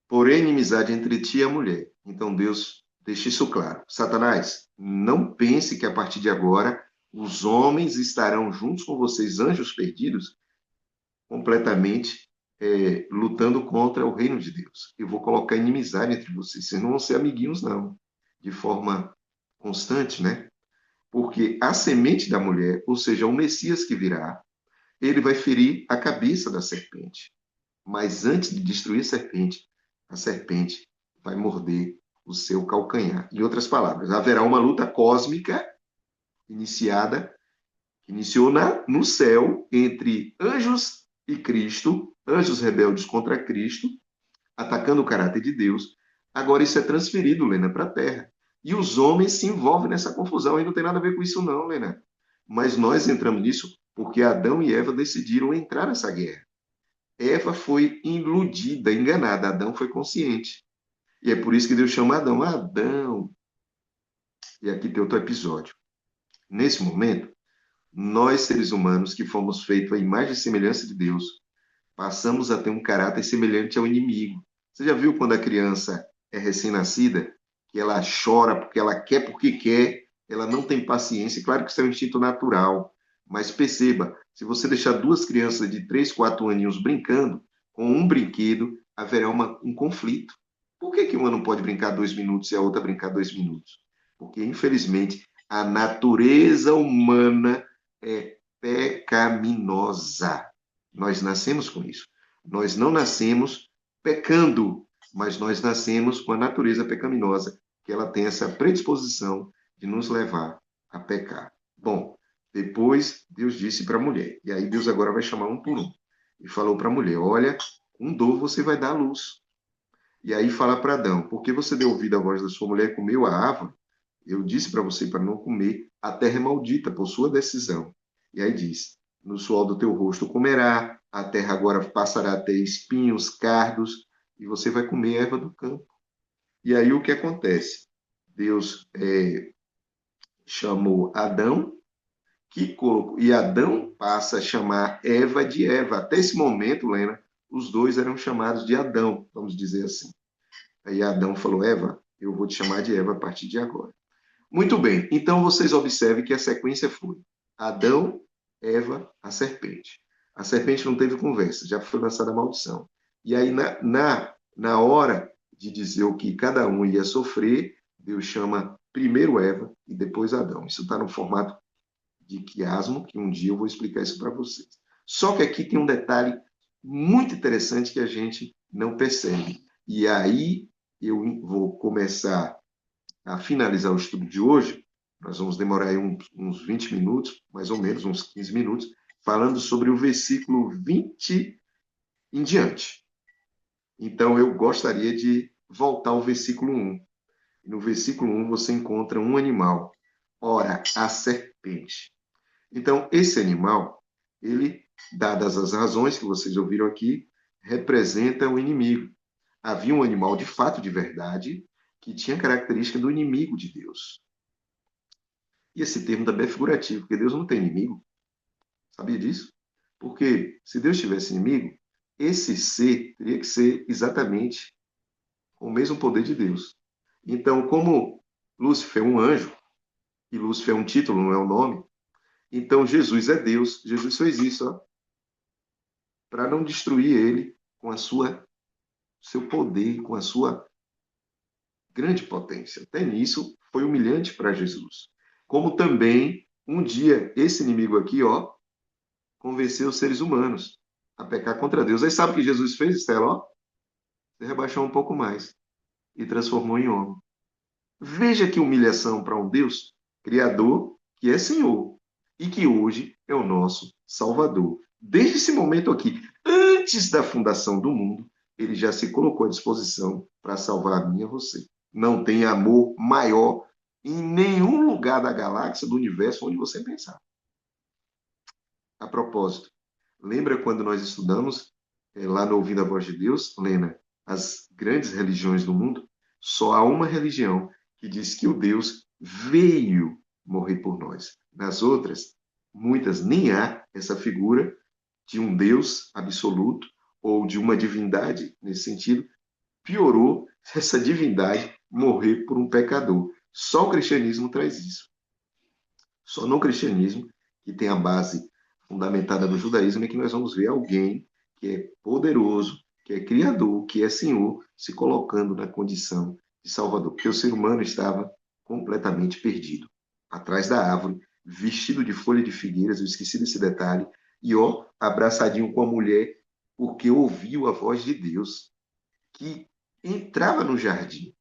Porém, inimizade entre ti e a mulher. Então, Deus deixa isso claro. Satanás, não pense que a partir de agora os homens estarão juntos com vocês, anjos perdidos, completamente lutando contra o reino de Deus. Eu vou colocar inimizade entre vocês. Vocês não vão ser amiguinhos, não. De forma constante, né? Porque a semente da mulher, ou seja, o Messias que virá, ele vai ferir a cabeça da serpente. Mas antes de destruir a serpente vai morder o seu calcanhar. Em outras palavras, haverá uma luta cósmica iniciou no céu entre anjos e Cristo, anjos rebeldes contra Cristo, atacando o caráter de Deus. Agora isso é transferido, Lena, para a terra. E os homens se envolvem nessa confusão. E não tem nada a ver com isso não, Lena. Mas nós entramos nisso porque Adão e Eva decidiram entrar nessa guerra. Eva foi iludida, enganada. Adão foi consciente. E é por isso que Deus chama Adão. Adão. E aqui tem outro episódio. Nesse momento, nós, seres humanos, que fomos feitos à imagem e semelhança de Deus, passamos a ter um caráter semelhante ao inimigo. Você já viu quando a criança é recém-nascida, que ela chora porque quer, ela não tem paciência? Claro que isso é um instinto natural, mas perceba, se você deixar duas crianças de 3, 4 aninhos brincando com um brinquedo, haverá um conflito. Por que uma não pode brincar 2 minutos e a outra brincar 2 minutos? Porque, infelizmente, a natureza humana é pecaminosa. Nós nascemos com isso. Nós não nascemos pecando, mas nós nascemos com a natureza pecaminosa, que ela tem essa predisposição de nos levar a pecar. Bom, Depois, Deus disse para a mulher, e aí Deus agora vai chamar um por um, e falou para a mulher, olha, com dor você vai dar à luz. E aí fala para Adão, porque você deu ouvido à voz da sua mulher e comeu a árvore? Eu disse para você para não comer, a terra é maldita por sua decisão. E aí diz, no suor do teu rosto comerá, a terra agora passará a ter espinhos, cardos, e você vai comer a erva do campo. E aí o que acontece? Deus chamou Adão, que colocou, e Adão passa a chamar Eva de Eva. Até esse momento, Lena, os dois eram chamados de Adão, vamos dizer assim. Aí Adão falou, Eva, eu vou te chamar de Eva a partir de agora. Muito bem, então vocês observem que a sequência foi Adão, Eva, a serpente. A serpente não teve conversa, já foi lançada a maldição. E aí, na hora de dizer o que cada um ia sofrer, Deus chama primeiro Eva e depois Adão. Isso está no formato de quiasmo, que um dia eu vou explicar isso para vocês. Só que aqui tem um detalhe muito interessante que a gente não percebe. E aí eu vou começar a finalizar o estudo de hoje. Nós vamos demorar aí uns 20 minutos, mais ou menos, uns 15 minutos, falando sobre o versículo 20 em diante. Então, eu gostaria de voltar ao versículo 1. No versículo 1 você encontra um animal, ora, a serpente. Então, esse animal, ele, dadas as razões que vocês ouviram aqui, representa o inimigo. Havia um animal de fato, de verdade, que tinha característica do inimigo de Deus. E esse termo também é figurativo, porque Deus não tem inimigo. Sabia disso? Porque se Deus tivesse inimigo, esse ser teria que ser exatamente com o mesmo poder de Deus. Então, como Lúcifer é um anjo, e Lúcifer é um título, não é um nome, então Jesus é Deus. Jesus fez isso, para não destruir ele com a seu poder, com a sua grande potência. Até nisso foi humilhante para Jesus. Como também, um dia, esse inimigo aqui, convenceu os seres humanos a pecar contra Deus. Aí sabe o que Jesus fez, Estela? Ele rebaixou um pouco mais e transformou em homem. Veja que humilhação para um Deus criador, que é Senhor, e que hoje é o nosso Salvador. Desde esse momento aqui, antes da fundação do mundo, ele já se colocou à disposição para salvar a mim e a você. Não tem amor maior em nenhum lugar da galáxia, do universo, onde você pensar. A propósito, lembra quando nós estudamos lá no Ouvindo a Voz de Deus, Lena, as grandes religiões do mundo? Só há uma religião que diz que o Deus veio morrer por nós. Nas outras, muitas nem há essa figura de um Deus absoluto ou de uma divindade nesse sentido. Piorou essa divindade morrer por um pecador. Só o cristianismo traz isso. Só no cristianismo, que tem a base fundamentada no judaísmo, é que nós vamos ver alguém que é poderoso, que é criador, que é Senhor, se colocando na condição de Salvador. Porque o ser humano estava completamente perdido. Atrás da árvore, vestido de folha de figueiras, eu esqueci desse detalhe, e abraçadinho com a mulher, porque ouviu a voz de Deus, que entrava no jardim.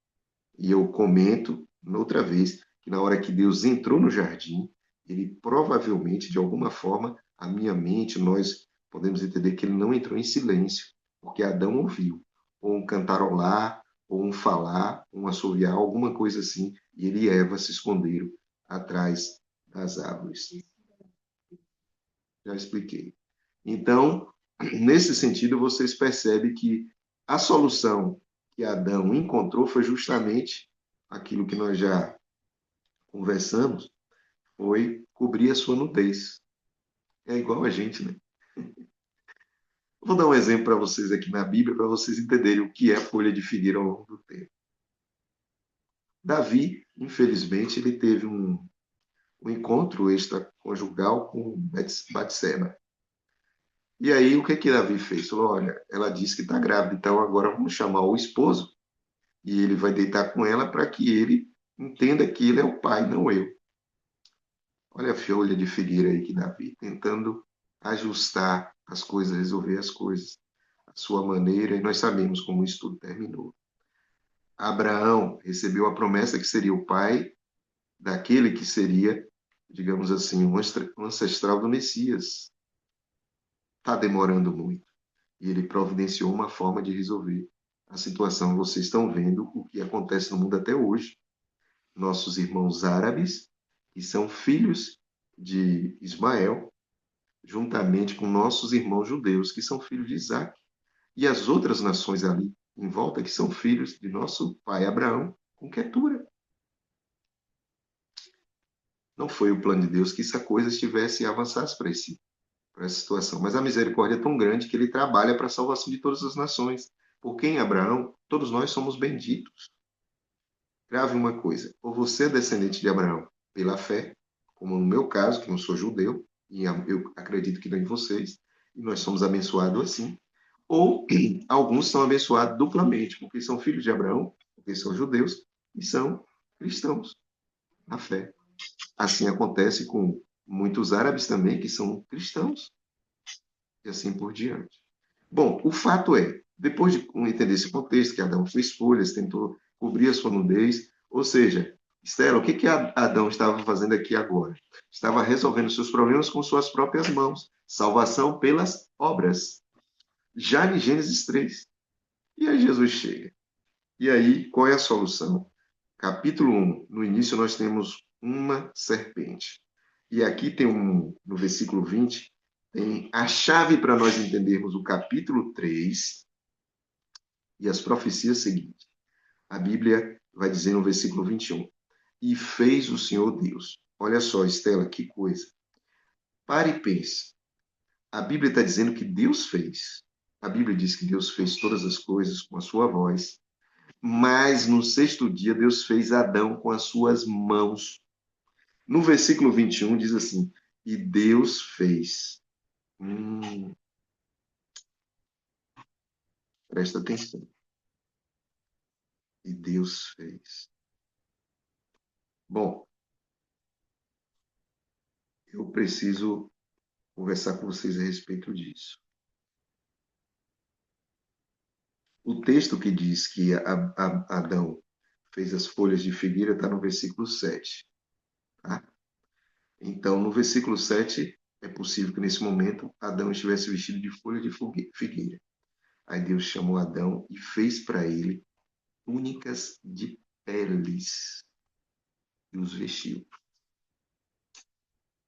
E eu comento, outra vez, que na hora que Deus entrou no jardim, ele provavelmente, de alguma forma, a minha mente, nós podemos entender que ele não entrou em silêncio, porque Adão ouviu, ou um cantarolar, ou um falar, um assoviar, alguma coisa assim, e ele e Eva se esconderam atrás das árvores. Já expliquei. Então, nesse sentido, vocês percebem que a solução que Adão encontrou foi justamente aquilo que nós já conversamos, foi cobrir a sua nudez. É igual a gente, né? Vou dar um exemplo para vocês aqui na Bíblia, para vocês entenderem o que é a folha de figueira ao longo do tempo. Davi, infelizmente, ele teve um encontro extraconjugal com Batseba. E aí, o que Davi fez? Falou, olha, ela disse que está grávida, então agora vamos chamar o esposo e ele vai deitar com ela para que ele entenda que ele é o pai, não eu. Olha a folha de figueira aí que Davi, tentando ajustar as coisas, resolver as coisas, a sua maneira, e nós sabemos como isso tudo terminou. Abraão recebeu a promessa que seria o pai daquele que seria digamos assim, um ancestral do Messias. Está demorando muito. E ele providenciou uma forma de resolver a situação. Vocês estão vendo o que acontece no mundo até hoje. Nossos irmãos árabes, que são filhos de Ismael, juntamente com nossos irmãos judeus, que são filhos de Isaac, e as outras nações ali em volta, que são filhos de nosso pai Abraão, com Quetura. Não foi o plano de Deus que essa coisa estivesse e avançasse para essa situação. Mas a misericórdia é tão grande que ele trabalha para a salvação de todas as nações. Porque em Abraão, todos nós somos benditos. Grave uma coisa: ou você é descendente de Abraão pela fé, como no meu caso, que não sou judeu, e eu acredito que nem vocês, e nós somos abençoados assim, ou alguns são abençoados duplamente, porque são filhos de Abraão, porque são judeus, e são cristãos na fé. Assim acontece com muitos árabes também, que são cristãos, e assim por diante. Bom, o fato é, depois de entender esse contexto, que Adão fez escolhas, tentou cobrir a sua nudez, ou seja, Estela, o que Adão estava fazendo aqui agora? Estava resolvendo seus problemas com suas próprias mãos, salvação pelas obras. Já em Gênesis 3. E aí Jesus chega. E aí, qual é a solução? Capítulo 1, no início nós temos uma serpente. E aqui tem no versículo 20, tem a chave para nós entendermos o capítulo 3 e as profecias seguintes. A Bíblia vai dizer no versículo 21, e fez o Senhor Deus. Olha só, Estela, que coisa. Pare e pense. A Bíblia está dizendo que Deus fez. A Bíblia diz que Deus fez todas as coisas com a sua voz, mas no sexto dia Deus fez Adão com as suas mãos. No versículo 21 diz assim, e Deus fez. Presta atenção. E Deus fez. Bom, eu preciso conversar com vocês a respeito disso. O texto que diz que Adão fez as folhas de figueira está no versículo 7. Tá? Então, no versículo 7, é possível que nesse momento Adão estivesse vestido de folha de figueira. Aí Deus chamou Adão e fez para ele túnicas de peles e os vestiu.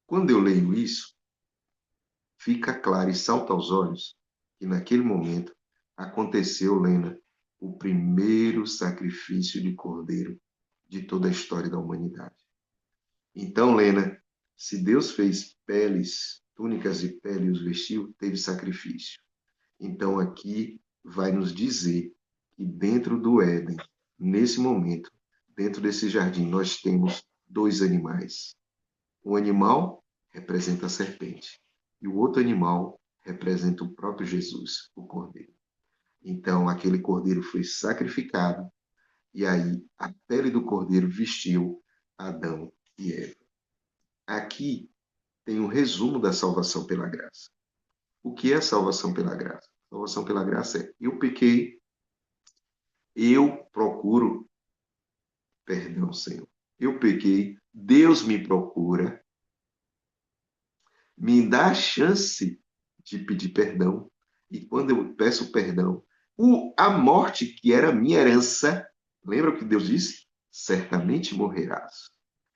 Quando eu leio isso, fica claro e salta aos olhos que naquele momento aconteceu, Lena, o primeiro sacrifício de cordeiro de toda a história da humanidade. Então, Lena, se Deus fez peles, túnicas de pele e os vestiu, teve sacrifício. Então, aqui vai nos dizer que dentro do Éden, nesse momento, dentro desse jardim, nós temos dois animais. Um animal representa a serpente e o outro animal representa o próprio Jesus, o cordeiro. Então, aquele cordeiro foi sacrificado e aí a pele do cordeiro vestiu Adão e Eva. Aqui tem um resumo da salvação pela graça. O que é a salvação pela graça? A salvação pela graça é: eu pequei, eu procuro perdão, Senhor. Eu pequei, Deus me procura, me dá a chance de pedir perdão. E quando eu peço perdão, a morte que era minha herança, lembra o que Deus disse? Certamente morrerás.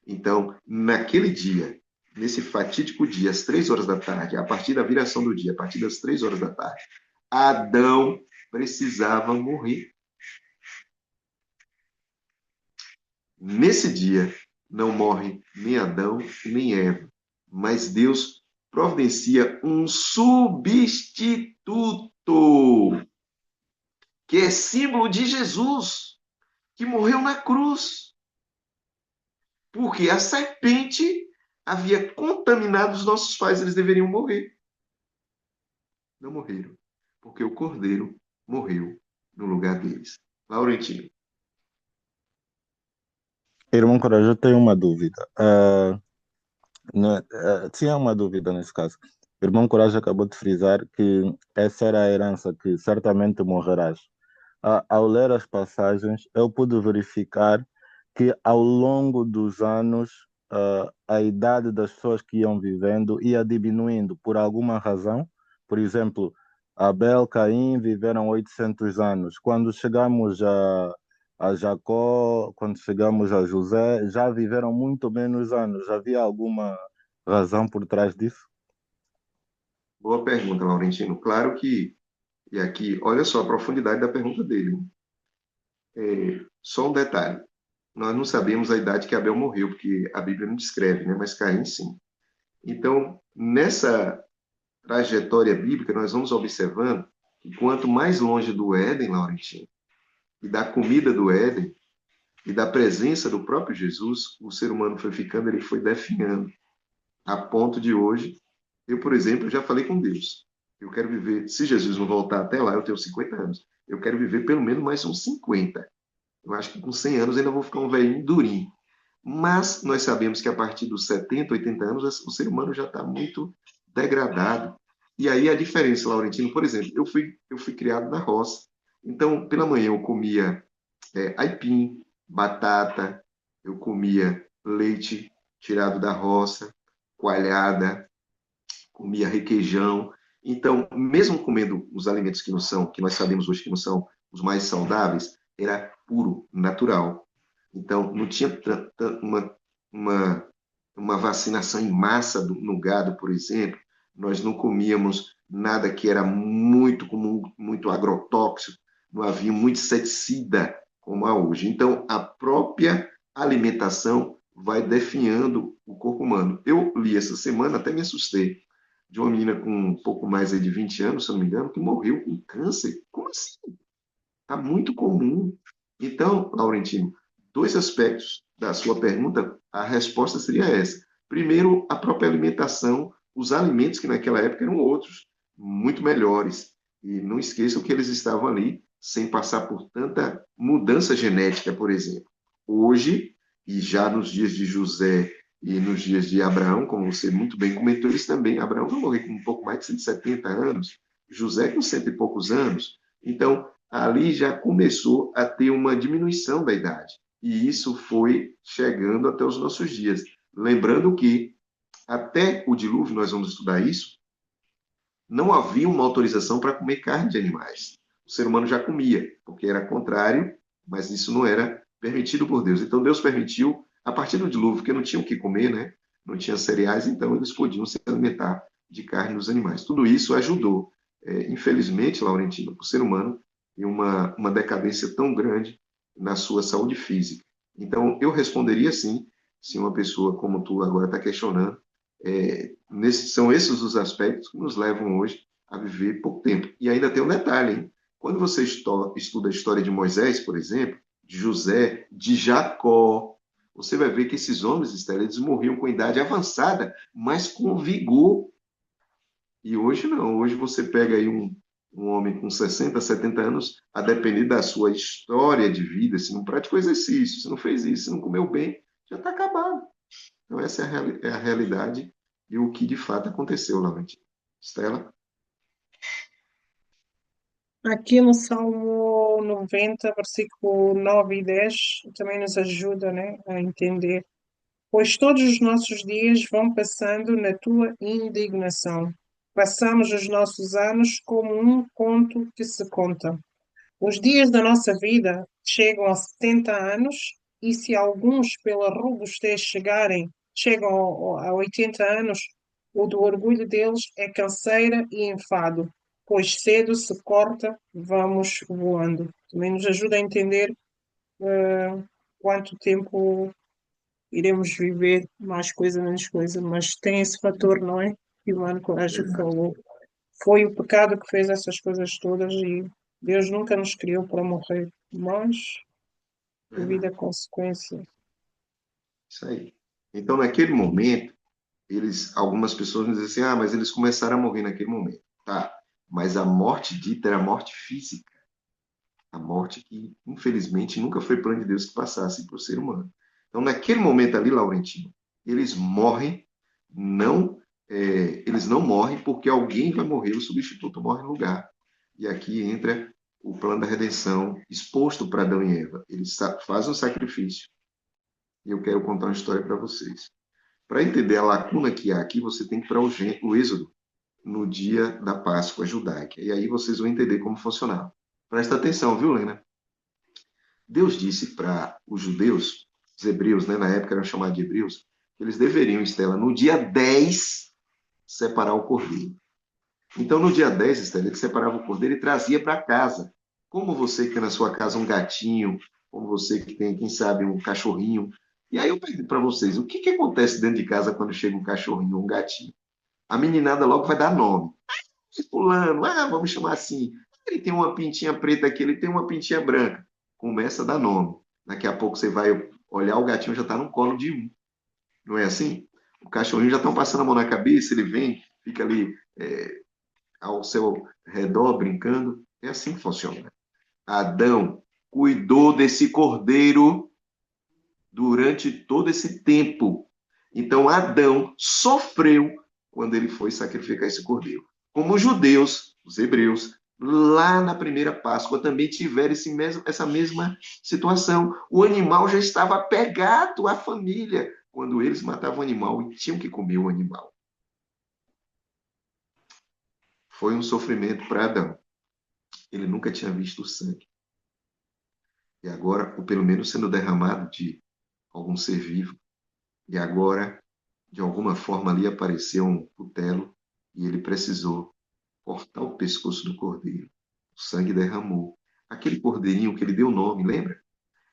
Então, naquele dia, nesse fatídico dia, às 3 horas da tarde, a partir da viração do dia, a partir das 3 horas da tarde, Adão precisava morrer. Nesse dia, não morre nem Adão nem Eva, mas Deus providencia um substituto, que é símbolo de Jesus, que morreu na cruz. Porque a serpente havia contaminado os nossos pais, eles deveriam morrer. Não morreram, porque o cordeiro morreu no lugar deles. Laurentino. Irmão Coragem, eu tenho uma dúvida. Tinha uma dúvida nesse caso. O irmão Coragem acabou de frisar que essa era a herança, que certamente morrerás. Ao ler as passagens, eu pude verificar que ao longo dos anos a idade das pessoas que iam vivendo ia diminuindo por alguma razão. Por exemplo, Abel, Caim viveram 800 anos. Quando chegamos a Jacó, quando chegamos a José, já viveram muito menos anos. Havia alguma razão por trás disso? Boa pergunta, Laurentino. Claro que, e aqui, olha só a profundidade da pergunta dele. Só um detalhe. Nós não sabemos a idade que Abel morreu, porque a Bíblia não descreve, né? Mas Caim sim. Então, nessa trajetória bíblica, nós vamos observando que quanto mais longe do Éden, Laurentino, e da comida do Éden, e da presença do próprio Jesus, o ser humano foi ficando, ele foi definhando, a ponto de hoje, eu, por exemplo, já falei com Deus, eu quero viver, se Jesus não voltar até lá, eu tenho 50 anos, eu quero viver pelo menos mais uns 50. Eu acho que com 100 anos ainda vou ficar um velhinho durinho. Mas nós sabemos que a partir dos 70, 80 anos, o ser humano já está muito degradado. E aí a diferença, Laurentino, por exemplo, eu fui criado na roça. Então, pela manhã eu comia aipim, batata, eu comia leite tirado da roça, coalhada, comia requeijão. Então, mesmo comendo os alimentos que nós sabemos hoje que não são os mais saudáveis, era puro, natural. Então, não tinha uma, uma vacinação em massa no gado, por exemplo. Nós não comíamos nada que era muito comum, muito agrotóxico, não havia muito inseticida como há hoje. Então, a própria alimentação vai definhando o corpo humano. Eu li essa semana, até me assustei, de uma menina com um pouco mais aí de 20 anos, se eu não me engano, que morreu com câncer. Como assim? Está muito comum. Então, Laurentino, dois aspectos da sua pergunta, a resposta seria essa. Primeiro, a própria alimentação, os alimentos que naquela época eram outros, muito melhores. E não esqueçam que eles estavam ali sem passar por tanta mudança genética, por exemplo. Hoje, e já nos dias de José e nos dias de Abraão, como você muito bem comentou, eles também, Abraão vai morrer com um pouco mais de 170 anos, José com cento e poucos anos. Então, ali já começou a ter uma diminuição da idade. E isso foi chegando até os nossos dias. Lembrando que, até o dilúvio, nós vamos estudar isso, não havia uma autorização para comer carne de animais. O ser humano já comia, porque era contrário, mas isso não era permitido por Deus. Então, Deus permitiu, a partir do dilúvio, porque não tinham o que comer, né? Não tinha cereais, então eles podiam se alimentar de carne dos animais. Tudo isso ajudou, infelizmente, Laurentino, o ser humano em uma decadência tão grande na sua saúde física. Então, eu responderia sim, se uma pessoa como tu agora está questionando, são esses os aspectos que nos levam hoje a viver pouco tempo. E ainda tem um detalhe, hein? Quando você estuda a história de Moisés, por exemplo, de José, de Jacó, você vai ver que esses homens, Estela, eles morriam com idade avançada, mas com vigor. E hoje não. Hoje você pega aí um homem com 60, 70 anos, a depender da sua história de vida, se não praticou exercício, se não fez isso, se não comeu bem, já está acabado. Então, essa é a realidade e o que de fato aconteceu, Laurentino. Estela? Aqui no Salmo 90, versículo 9 e 10, também nos ajuda, né, a entender. Pois todos os nossos dias vão passando na tua indignação. Passamos os nossos anos como um conto que se conta. Os dias da nossa vida chegam a 70 anos e se alguns pela robustez chegam a 80 anos, o do orgulho deles é canseira e enfado, pois cedo se corta, vamos voando. Também nos ajuda a entender quanto tempo iremos viver, mais coisa, menos coisa, mas tem esse fator, não é? Que o Humano Coragem falou. Foi o pecado que fez essas coisas todas e Deus nunca nos criou para morrer, mas devido à consequência. Isso aí. Então, naquele momento, algumas pessoas me dizem assim, mas eles começaram a morrer naquele momento. Tá, mas a morte dita era a morte física. A morte que, infelizmente, nunca foi plano de Deus que passasse para o ser humano. Então, naquele momento ali, Laurentino, eles morrem, eles não morrem porque alguém vai morrer, o substituto morre no lugar. E aqui entra o plano da redenção exposto para Adão e Eva. Eles fazem um sacrifício. E eu quero contar uma história para vocês. Para entender a lacuna que há aqui, você tem que ir para o Êxodo, no dia da Páscoa judaica. E aí vocês vão entender como funcionava. Presta atenção, viu, Lena? Deus disse para os judeus, os hebreus, né, na época eram chamados de hebreus, que eles deveriam, Estela, no dia 10, separar o cordeiro. Então, no dia 10, Estela, ele separava o cordeiro e trazia para casa. Como você que tem na sua casa um gatinho, como você que tem, quem sabe, um cachorrinho. E aí eu pergunto para vocês, o que acontece dentro de casa quando chega um cachorrinho ou um gatinho? A meninada logo vai dar nome. Fulano, vamos chamar assim. Ele tem uma pintinha preta aqui, ele tem uma pintinha branca. Começa a dar nome. Daqui a pouco você vai olhar, o gatinho já está no colo de um. Não é assim? O cachorrinho já está passando a mão na cabeça, ele vem, fica ali ao seu redor, brincando. É assim que funciona. Adão cuidou desse cordeiro durante todo esse tempo. Então, Adão sofreu quando ele foi sacrificar esse cordeiro. Como os judeus, os hebreus, lá na primeira Páscoa também tiveram essa mesma situação. O animal já estava apegado à família quando eles matavam o animal e tinham que comer o animal. Foi um sofrimento para Adão. Ele nunca tinha visto o sangue. E agora, ou pelo menos sendo derramado de algum ser vivo. E agora, de alguma forma, ali apareceu um cutelo e ele precisou cortar o pescoço do cordeiro. O sangue derramou. Aquele cordeirinho que ele deu nome, lembra?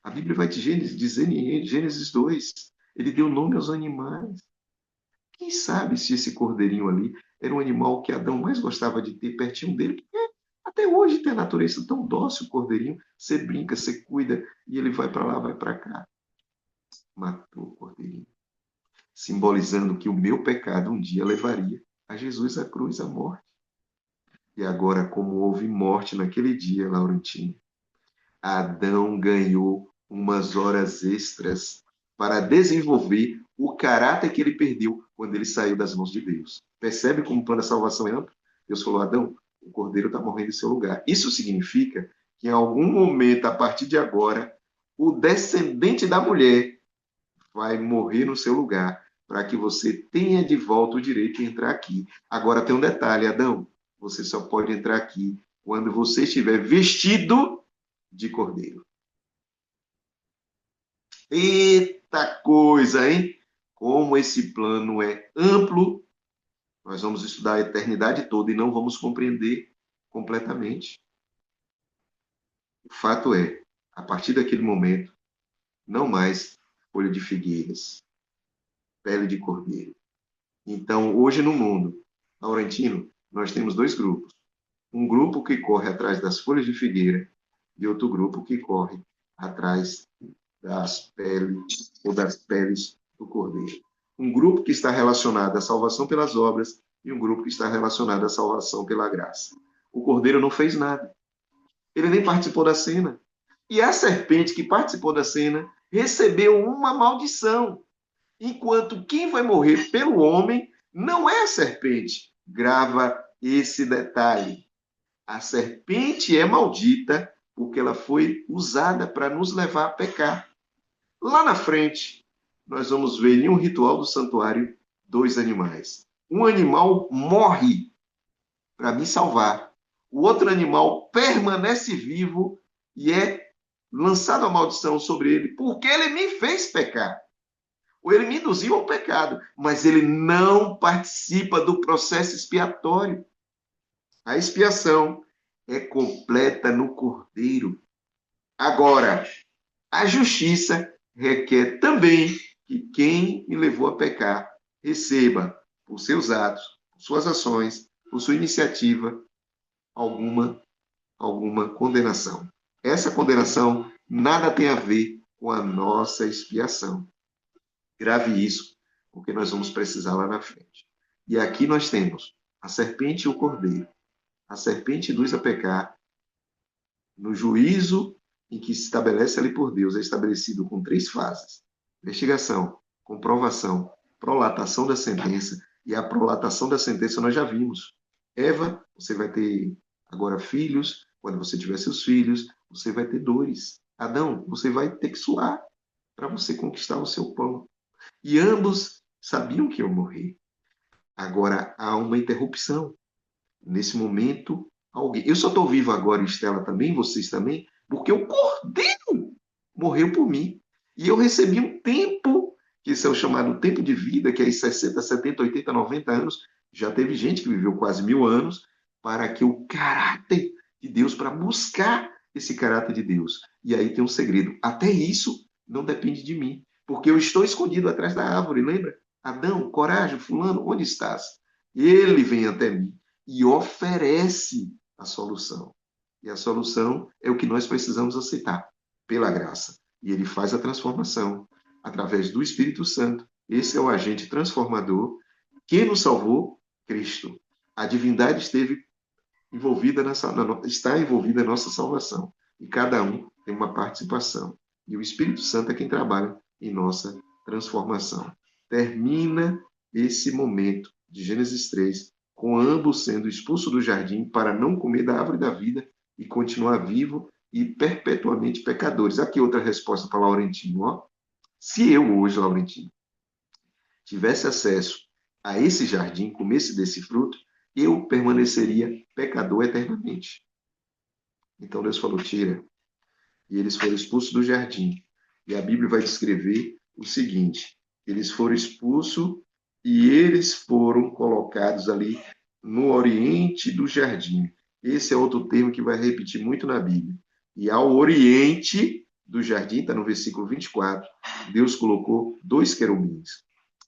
A Bíblia vai te dizer em Gênesis 2, ele deu nome aos animais. Quem sabe se esse cordeirinho ali era um animal que Adão mais gostava de ter pertinho dele, porque até hoje tem a natureza tão dócil, o cordeirinho. Você brinca, você cuida, e ele vai para lá, vai para cá. Matou o cordeirinho, simbolizando que o meu pecado um dia levaria a Jesus à cruz, à morte. E agora, como houve morte naquele dia, Laurentinho, Adão ganhou umas horas extras para desenvolver o caráter que ele perdeu quando ele saiu das mãos de Deus. Percebe como o plano da salvação é amplo? Deus falou, Adão, o cordeiro está morrendo em seu lugar. Isso significa que em algum momento, a partir de agora, o descendente da mulher vai morrer no seu lugar para que você tenha de volta o direito de entrar aqui. Agora tem um detalhe, Adão, você só pode entrar aqui quando você estiver vestido de cordeiro. Eita coisa, hein? Como esse plano é amplo, nós vamos estudar a eternidade toda e não vamos compreender completamente. O fato é, a partir daquele momento, não mais folha de figueiras, pele de cordeiro. Então, hoje no mundo, Laurentino, nós temos dois grupos. Um grupo que corre atrás das folhas de figueira e outro grupo que corre atrás das peles ou das peles do cordeiro. Um grupo que está relacionado à salvação pelas obras e um grupo que está relacionado à salvação pela graça. O cordeiro não fez nada. Ele nem participou da cena. E a serpente que participou da cena recebeu uma maldição. Enquanto quem vai morrer pelo homem não é a serpente. Grava esse detalhe. A serpente é maldita porque ela foi usada para nos levar a pecar. Lá na frente, nós vamos ver em um ritual do santuário dois animais. Um animal morre para me salvar. O outro animal permanece vivo e é lançado a maldição sobre ele porque ele me fez pecar. Ou ele me induziu ao pecado, mas ele não participa do processo expiatório. A expiação é completa no Cordeiro. Agora, a justiça requer também que quem me levou a pecar receba, por seus atos, por suas ações, por sua iniciativa, alguma condenação. Essa condenação nada tem a ver com a nossa expiação. Grave isso, porque nós vamos precisar lá na frente. E aqui nós temos a serpente e o cordeiro. A serpente induz a pecar no juízo em que se estabelece ali por Deus, é estabelecido com 3 fases: investigação, comprovação, prolatação da sentença. E a prolatação da sentença nós já vimos. Eva, você vai ter agora filhos. Quando você tiver seus filhos, você vai ter dores. Adão, você vai ter que suar para você conquistar o seu pão. E ambos sabiam que iam morrer. Agora há uma interrupção. Nesse momento, alguém. Eu só estou vivo agora, Estela também, vocês também, porque o Cordeiro morreu por mim. E eu recebi um tempo, que esse é o chamado tempo de vida, que é 60, 70, 80, 90 anos. Já teve gente que viveu quase 1000 anos, para que o caráter de Deus, para buscar esse caráter de Deus. E aí tem um segredo. Até isso não depende de mim, porque eu estou escondido atrás da árvore, lembra? Adão, coragem, fulano, onde estás? Ele vem até mim e oferece a solução. E a solução é o que nós precisamos aceitar, pela graça. E ele faz a transformação através do Espírito Santo. Esse é o agente transformador. Quem nos salvou? Cristo. A divindade está envolvida na nossa salvação. E cada um tem uma participação. E o Espírito Santo é quem trabalha em nossa transformação. Termina esse momento de Gênesis 3 com ambos sendo expulsos do jardim para não comer da árvore da vida e continuar vivo e perpetuamente pecadores. Aqui outra resposta para Laurentino. Ó. Se eu hoje, Laurentino, tivesse acesso a esse jardim, comesse desse fruto, eu permaneceria pecador eternamente. Então Deus falou, tira. E eles foram expulsos do jardim. E a Bíblia vai descrever o seguinte, eles foram expulsos e eles foram colocados ali no oriente do jardim. Esse é outro termo que vai repetir muito na Bíblia. E ao oriente do jardim, está no versículo 24, Deus colocou 2 querubins.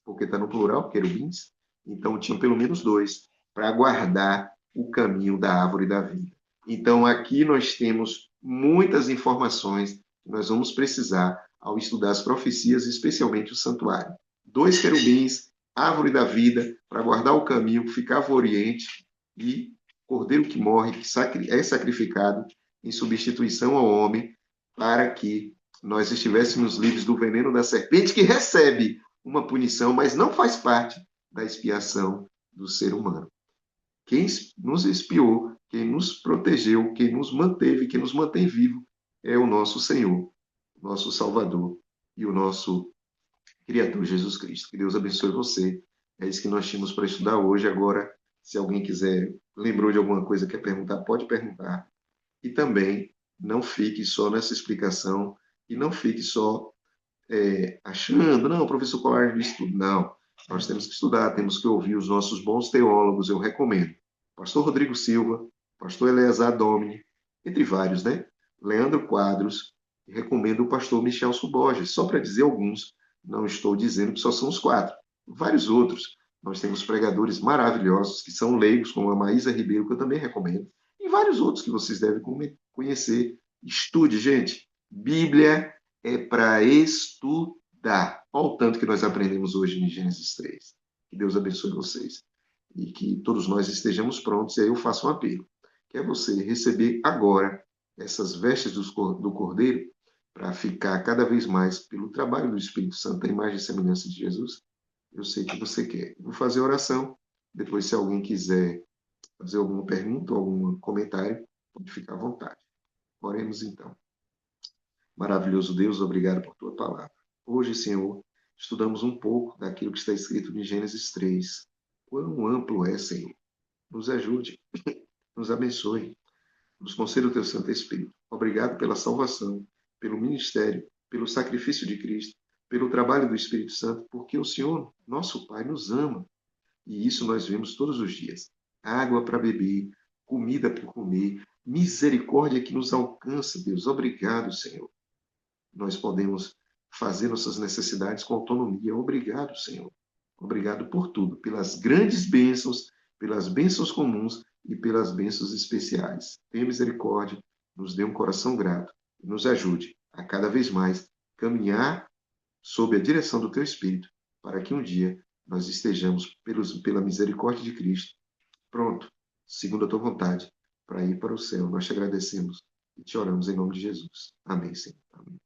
Porque está no plural, querubins. Então tinham pelo menos 2 para guardar o caminho da árvore da vida. Então aqui nós temos muitas informações que nós vamos precisar ao estudar as profecias, especialmente o santuário. 2 querubins, árvore da vida, para guardar o caminho, ficava ao oriente, e cordeiro que morre, que é sacrificado em substituição ao homem, para que nós estivéssemos livres do veneno da serpente, que recebe uma punição, mas não faz parte da expiação do ser humano. Quem nos expiou, quem nos protegeu, quem nos manteve, quem nos mantém vivo, é o nosso Senhor, nosso Salvador e o nosso Criador Jesus Cristo. Que Deus abençoe você. É isso que nós tínhamos para estudar hoje. Agora, se alguém quiser, lembrou de alguma coisa que quer perguntar, pode perguntar. E também não fique só nessa explicação e não fique só achando, não, professor Colar, estudo. Não, nós temos que estudar, temos que ouvir os nossos bons teólogos, eu recomendo. Pastor Rodrigo Silva, pastor Eleazar Domini, entre vários, né? Leandro Quadros, e recomendo o pastor Michel Suborges, só para dizer alguns, não estou dizendo que só são os 4. Vários outros. Nós temos pregadores maravilhosos, que são leigos, como a Maísa Ribeiro, que eu também recomendo, e vários outros que vocês devem conhecer. Estude, gente. Bíblia é para estudar. Olha o tanto que nós aprendemos hoje em Gênesis 3. Que Deus abençoe vocês. E que todos nós estejamos prontos. E aí eu faço um apelo. Que é você receber agora essas vestes do Cordeiro para ficar cada vez mais pelo trabalho do Espírito Santo, a imagem e semelhança de Jesus. Eu sei que você quer. Vou fazer oração. Depois, se alguém quiser fazer alguma pergunta ou algum comentário, pode ficar à vontade. Oremos então. Maravilhoso Deus, obrigado por tua palavra. Hoje, Senhor, estudamos um pouco daquilo que está escrito em Gênesis 3. Quão amplo é, Senhor. Nos ajude, nos abençoe, nos conceda o teu Santo Espírito. Obrigado pela salvação, pelo ministério, pelo sacrifício de Cristo, pelo trabalho do Espírito Santo, porque o Senhor, nosso Pai, nos ama. E isso nós vemos todos os dias. Água para beber, comida para comer, misericórdia que nos alcança, Deus. Obrigado, Senhor. Nós podemos fazer nossas necessidades com autonomia. Obrigado, Senhor. Obrigado por tudo, pelas grandes bênçãos, pelas bênçãos comuns e pelas bênçãos especiais. Tenha misericórdia, nos dê um coração grato e nos ajude a cada vez mais caminhar sob a direção do Teu Espírito, para que um dia nós estejamos, pela misericórdia de Cristo, pronto, segundo a Tua vontade, para ir para o céu. Nós te agradecemos e te oramos em nome de Jesus. Amém, Senhor. Amém.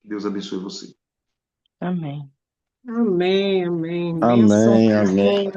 Que Deus abençoe você. Amém. Amém, amém. Amém, Bênção. amém.